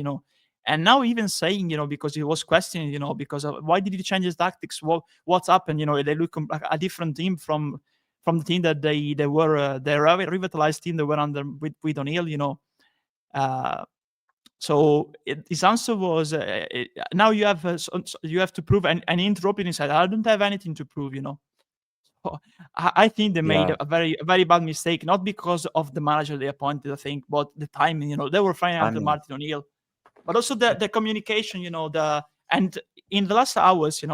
And now even saying, because he was questioning, because of why did he change his tactics? What's happened? They look like a different team from the team that they were, the revitalized team they were under with O'Neill. Uh, so his answer was, now you have you have to prove, and he interrupted and said, I don't have anything to prove. So I think they made Yeah, a very bad mistake, not because of the manager they appointed, I think, but the timing. They were finding I out mean, Martin O'Neill, but also the communication. And in the last hours,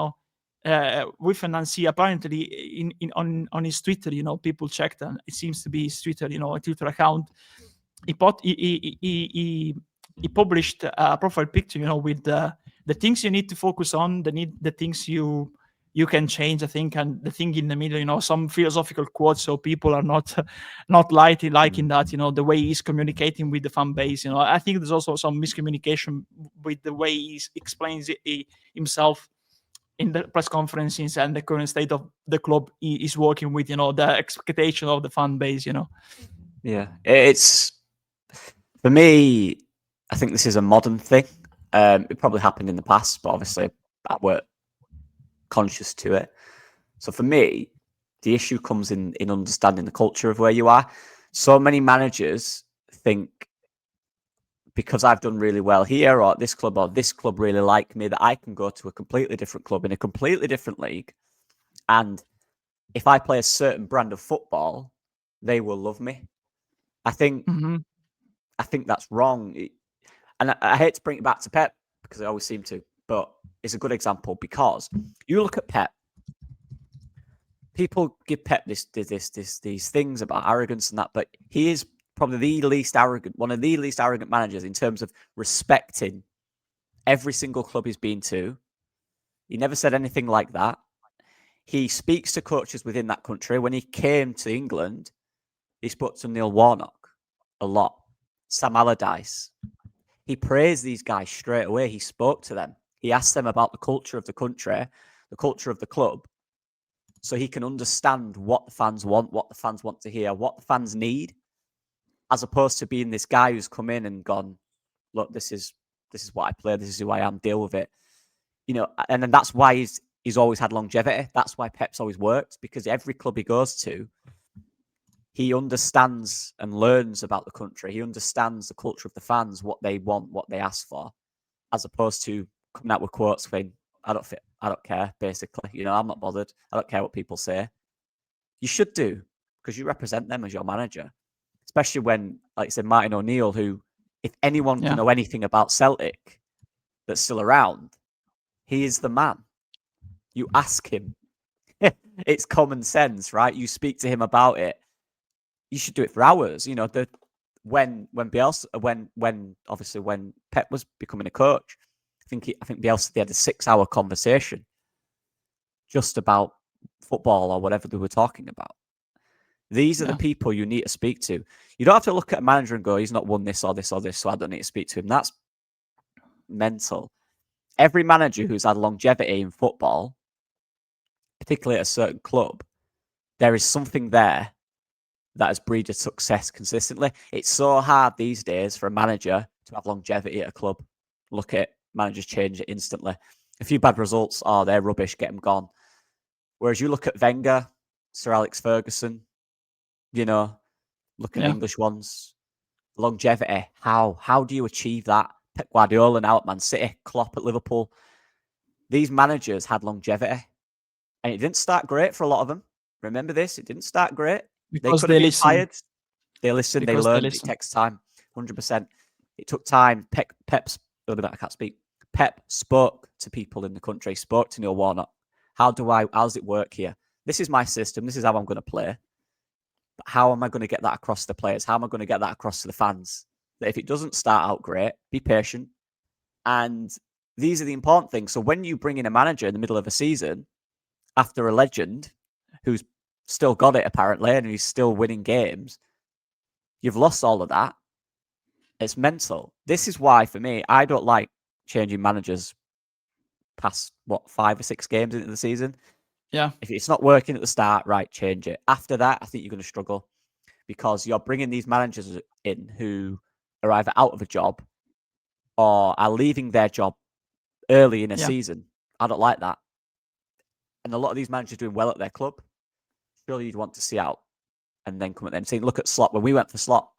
with Nancy, apparently on his Twitter, people checked, and it seems to be his Twitter, a Twitter account. He published a profile picture, with the things you need to focus on, the things you can change, I think, and the thing in the middle, some philosophical quotes, so people are not not liking that, the way he's communicating with the fan base. I think there's also some miscommunication with the way he explains himself in the press conferences and the current state of the club he is working with, the expectation of the fan base. yeah. It's for me. I think this is a modern thing. It probably happened in the past, but obviously I weren't conscious to it. So for me, the issue comes in understanding the culture of where you are. So many managers think because I've done really well here, or this club really like me, that I can go to a completely different club in a completely different league, and if I play a certain brand of football, they will love me. I think Mm-hmm. that's wrong, and I hate to bring it back to Pep because I always seem to, but it's a good example because you look at Pep. People give Pep these things about arrogance and that, but he is probably the least arrogant, one of the least arrogant managers in terms of respecting every single club he's been to. He never said anything like that. He speaks to coaches within that country. When he came to England, he spoke to Neil Warnock a lot, Sam Allardyce. He praised these guys straight away. He spoke to them. He asked them about the culture of the country, the culture of the club, so he can understand what the fans want, what the fans want to hear, what the fans need, as opposed to being this guy who's come in and gone, look, this is what I play, this is who I am, deal with it. And then that's why he's always had longevity. That's why Pep's always worked, because every club he goes to, he understands and learns about the country. He understands the culture of the fans, what they want, what they ask for, as opposed to coming out with quotes saying, I don't care, basically. I'm not bothered. I don't care what people say. You should do, because you represent them as your manager. Especially when, like I said, Martin O'Neill, who, if anyone can know anything about Celtic that's still around, he is the man. You ask him. It's common sense, right? You speak to him about it. You should do it for hours. When Bielsa, when Pep was becoming a coach, I think Bielsa, they had a 6-hour conversation just about football or whatever they were talking about. These are the people you need to speak to. You don't have to look at a manager and go, he's not won this or this or this, so I don't need to speak to him. That's mental. Every manager who's had longevity in football, particularly at a certain club, there is something there that has breeded success consistently. It's so hard these days for a manager to have longevity at a club. Look at managers change it instantly. A few bad results, they're rubbish, get them gone. Whereas you look at Wenger, Sir Alex Ferguson, look at English ones, longevity. How do you achieve that? Pep Guardiola now at Man City, Klopp at Liverpool. These managers had longevity, and it didn't start great for a lot of them. Remember this, it didn't start great. Because They could have been fired. They listen, they because they learn. It listen. takes time, 100%. It took time. Pep's, I can't speak. Pep spoke to people in the country, spoke to Neil Warnock. How does it work here? This is my system. This is how I'm going to play. But how am I going to get that across to the players? How am I going to get that across to the fans? That if it doesn't start out great, be patient. And these are the important things. So when you bring in a manager in the middle of a season, after a legend who's still got it apparently and who's still winning games, you've lost all of that. It's mental. This is why, for me, I don't like changing managers past, 5 or 6 games into the season. Yeah. If it's not working at the start, right, change it. After that, I think you're going to struggle because you're bringing these managers in who are either out of a job or are leaving their job early in a season. I don't like that. And a lot of these managers doing well at their club, surely you'd want to see out and then come at them. See, look at Slot. When we went for Slot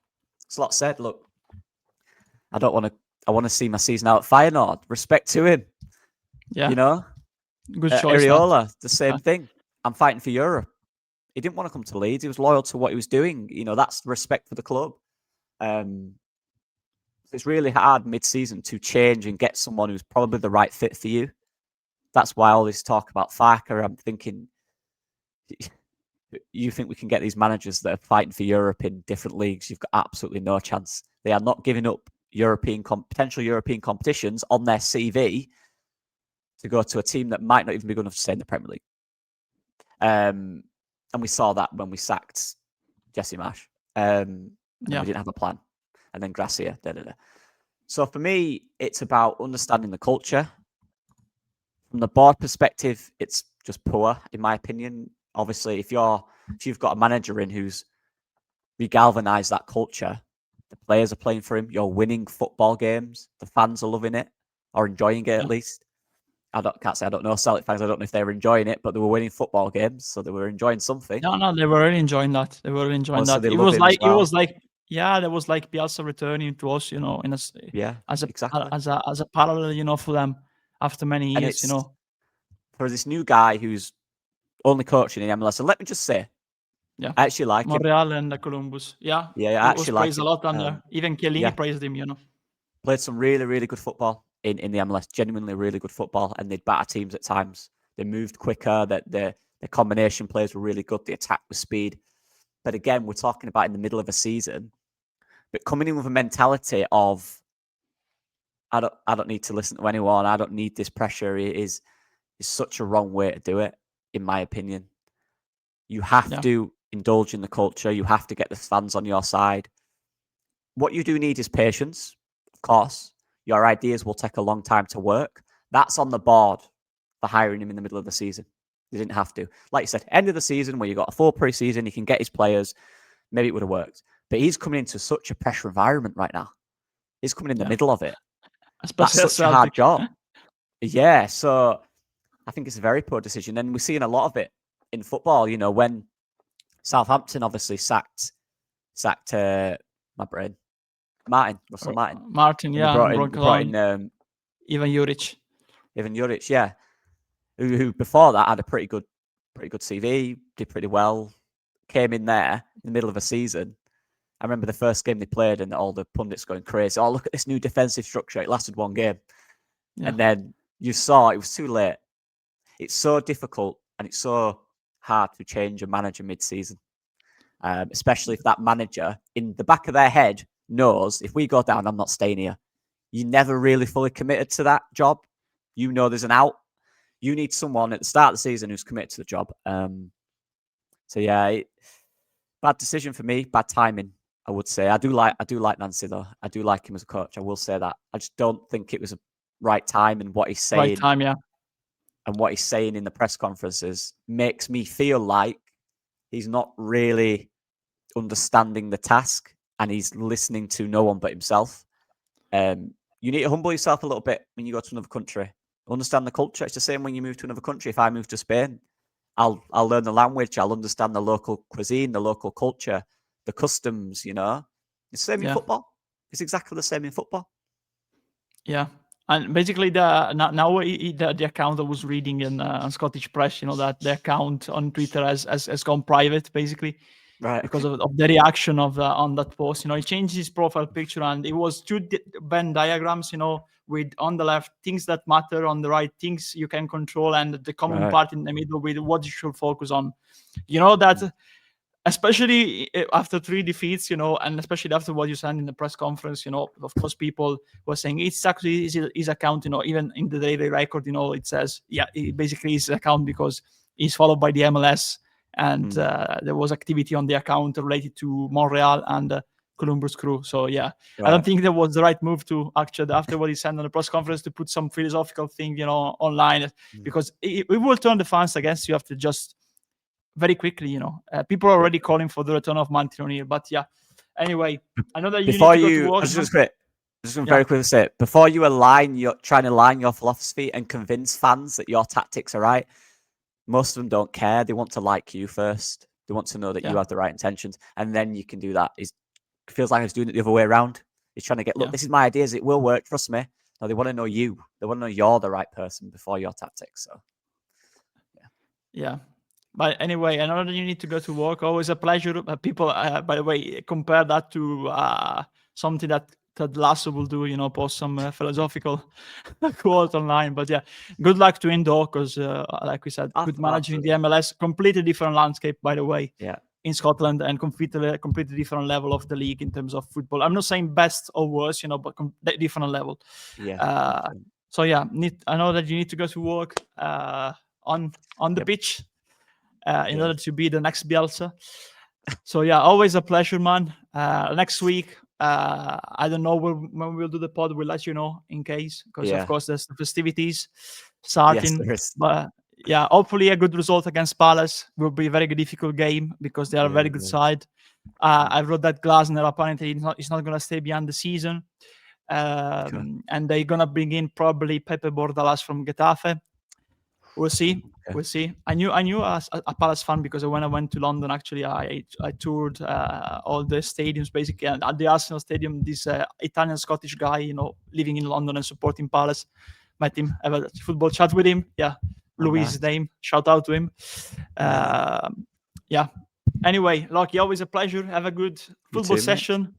said, look, I want to see my season out at Feyenoord. Respect to him. Yeah. You know? Good choice. Areola, the same thing. I'm fighting for Europe. He didn't want to come to Leeds. He was loyal to what he was doing. You know, that's respect for the club. It's really hard mid-season to change and get someone who's probably the right fit for you. That's why all this talk about Farker, I'm thinking, you think we can get these managers that are fighting for Europe in different leagues? You've got absolutely no chance. They are not giving up potential European competitions on their CV to go to a team that might not even be good enough to stay in the Premier League. And we saw that when we sacked Jesse Marsh. We didn't have a plan. And then Gracia. So for me, it's about understanding the culture. From the board perspective, it's just poor, in my opinion. Obviously, if you've got a manager in who's regalvanized that culture, the players are playing for him, you're winning football games, the fans are loving it, or enjoying it at least. I don't know Celtic fans, I don't know if they were enjoying it, but they were winning football games, so they were enjoying something. No, they were really enjoying that. They were really enjoying So that. they It love was him like as well. there was like Bielsa returning to us, you know, Exactly. as a parallel, you know, for them after many And years, you know. For this new guy who's only coaching in MLS, and let me just say, Yeah, I actually like him. Montreal and Columbus. Yeah, I it actually was like praised him. a lot on there. Even Chiellini praised him, you know. Played some really, really good football in the MLS. Genuinely really good football, and they'd batter teams at times. They moved quicker. That the combination plays were really good. The attack was speed. But again, we're talking about in the middle of a season. But coming in with a mentality of I don't need to listen to anyone. I don't need this pressure. It is such a wrong way to do it, in my opinion. You have to indulge in the culture. You have to get the fans on your side. What you do need is patience, of course. Your ideas will take a long time to work. That's on the board for hiring him in the middle of the season. They didn't have to. Like you said, end of the season where you got a full pre-season, you can get his players. Maybe it would have worked. But he's coming into such a pressure environment right now. He's coming in the middle of it. Especially That's such a hard job. Yeah, so I think it's a very poor decision. And we're seeing a lot of it in football. You know, when Southampton obviously sacked my brain, Russell Martin. Martin, and they brought in Ivan Juric. Yeah, who before that had a pretty good CV, did pretty well, came in there in the middle of a season. I remember the first game they played and all the pundits going crazy. Oh, look at this new defensive structure. It lasted one game. Yeah. And then you saw it was too late. It's so difficult and it's so hard to change a manager mid-season, especially if that manager in the back of their head knows if we go down, I'm not staying here. You never really fully committed to that job. You know there's an out. You need someone at the start of the season who's committed to the job. So yeah, bad decision for me. Bad timing, I would say. I do like Nancy though. I do like him as a coach. I will say that. I just don't think it was a right time, and what he's saying. Right time, yeah. And what he's saying in the press conferences makes me feel like he's not really understanding the task, and he's listening to no one but himself. You need to humble yourself a little bit when you go to another country. Understand the culture. It's the same when you move to another country. If I move to Spain, I'll learn the language. I'll understand the local cuisine, the local culture, the customs. You know, it's the same in football. It's exactly the same in football. Yeah, and basically the account I was reading in Scottish press, you know, that the account on Twitter has gone private, basically, Right. because of the reaction of on that post. He changed his profile picture, and it was two Venn diagrams. With on the left things that matter, on the right things you can control, and the common Right. part in the middle with what you should focus on. That. Especially after 3 defeats, and especially after what you said in the press conference, of course, people were saying it's actually his account, even in the daily record, it says, it basically his account because he's followed by the MLS, and there was activity on the account related to Montreal and Columbus Crew. So, I don't think that was the right move to actually, after what he said on the press conference, to put some philosophical thing, online, because it will turn the fans against you after just very quickly. People are already calling for the return of Martin O'Neill. But anyway, I know that you need to go to work. I was just going to very quickly say, before you trying to align your philosophy and convince fans that your tactics are right, most of them don't care. They want to like you first. They want to know that you have the right intentions, and then you can do that. It feels like he's doing it the other way around. He's trying to get, look, this is my ideas. It will work. Trust me. No, they want to know you. They want to know you're the right person before your tactics. So, yeah. But anyway, I know that you need to go to work. Always a pleasure. People, by the way, compare that to something that Lasso will do, post some philosophical quote online. But good luck to Indo, because like we said, good manager in the MLS, completely different landscape, by the way, in Scotland, and completely different level of the league in terms of football. I'm not saying best or worse, but different level. So I know that you need to go to work on the pitch. In order to be the next Bielsa. So always a pleasure, man. Next week, I don't know when we'll do the pod. We'll let you know in case, because of course there's the festivities starting. Yes, but hopefully a good result against Palace will be a very difficult game, because they are a very good side. I wrote that Glasner apparently he's not going to stay beyond the season, and they're going to bring in probably Pepe Bordalas from Getafe. We'll see. We'll see. I knew as a Palace fan, because when I went to London, actually, I toured all the stadiums basically. And at the Arsenal Stadium, this Italian Scottish guy, living in London and supporting Palace, met him, have a football chat with him. Louis' name. Shout out to him. Anyway, Lockie, always a pleasure. Have a good football session. Mate.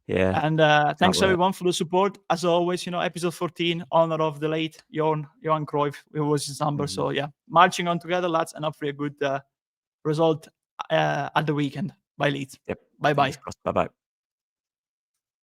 Yeah. And thanks everyone for the support. As always, episode 14, honor of the late Johan Cruyff. It was his number. So marching on together, lads, and hopefully a good result at the weekend by Leeds. Yep. Bye-bye. Bye-bye.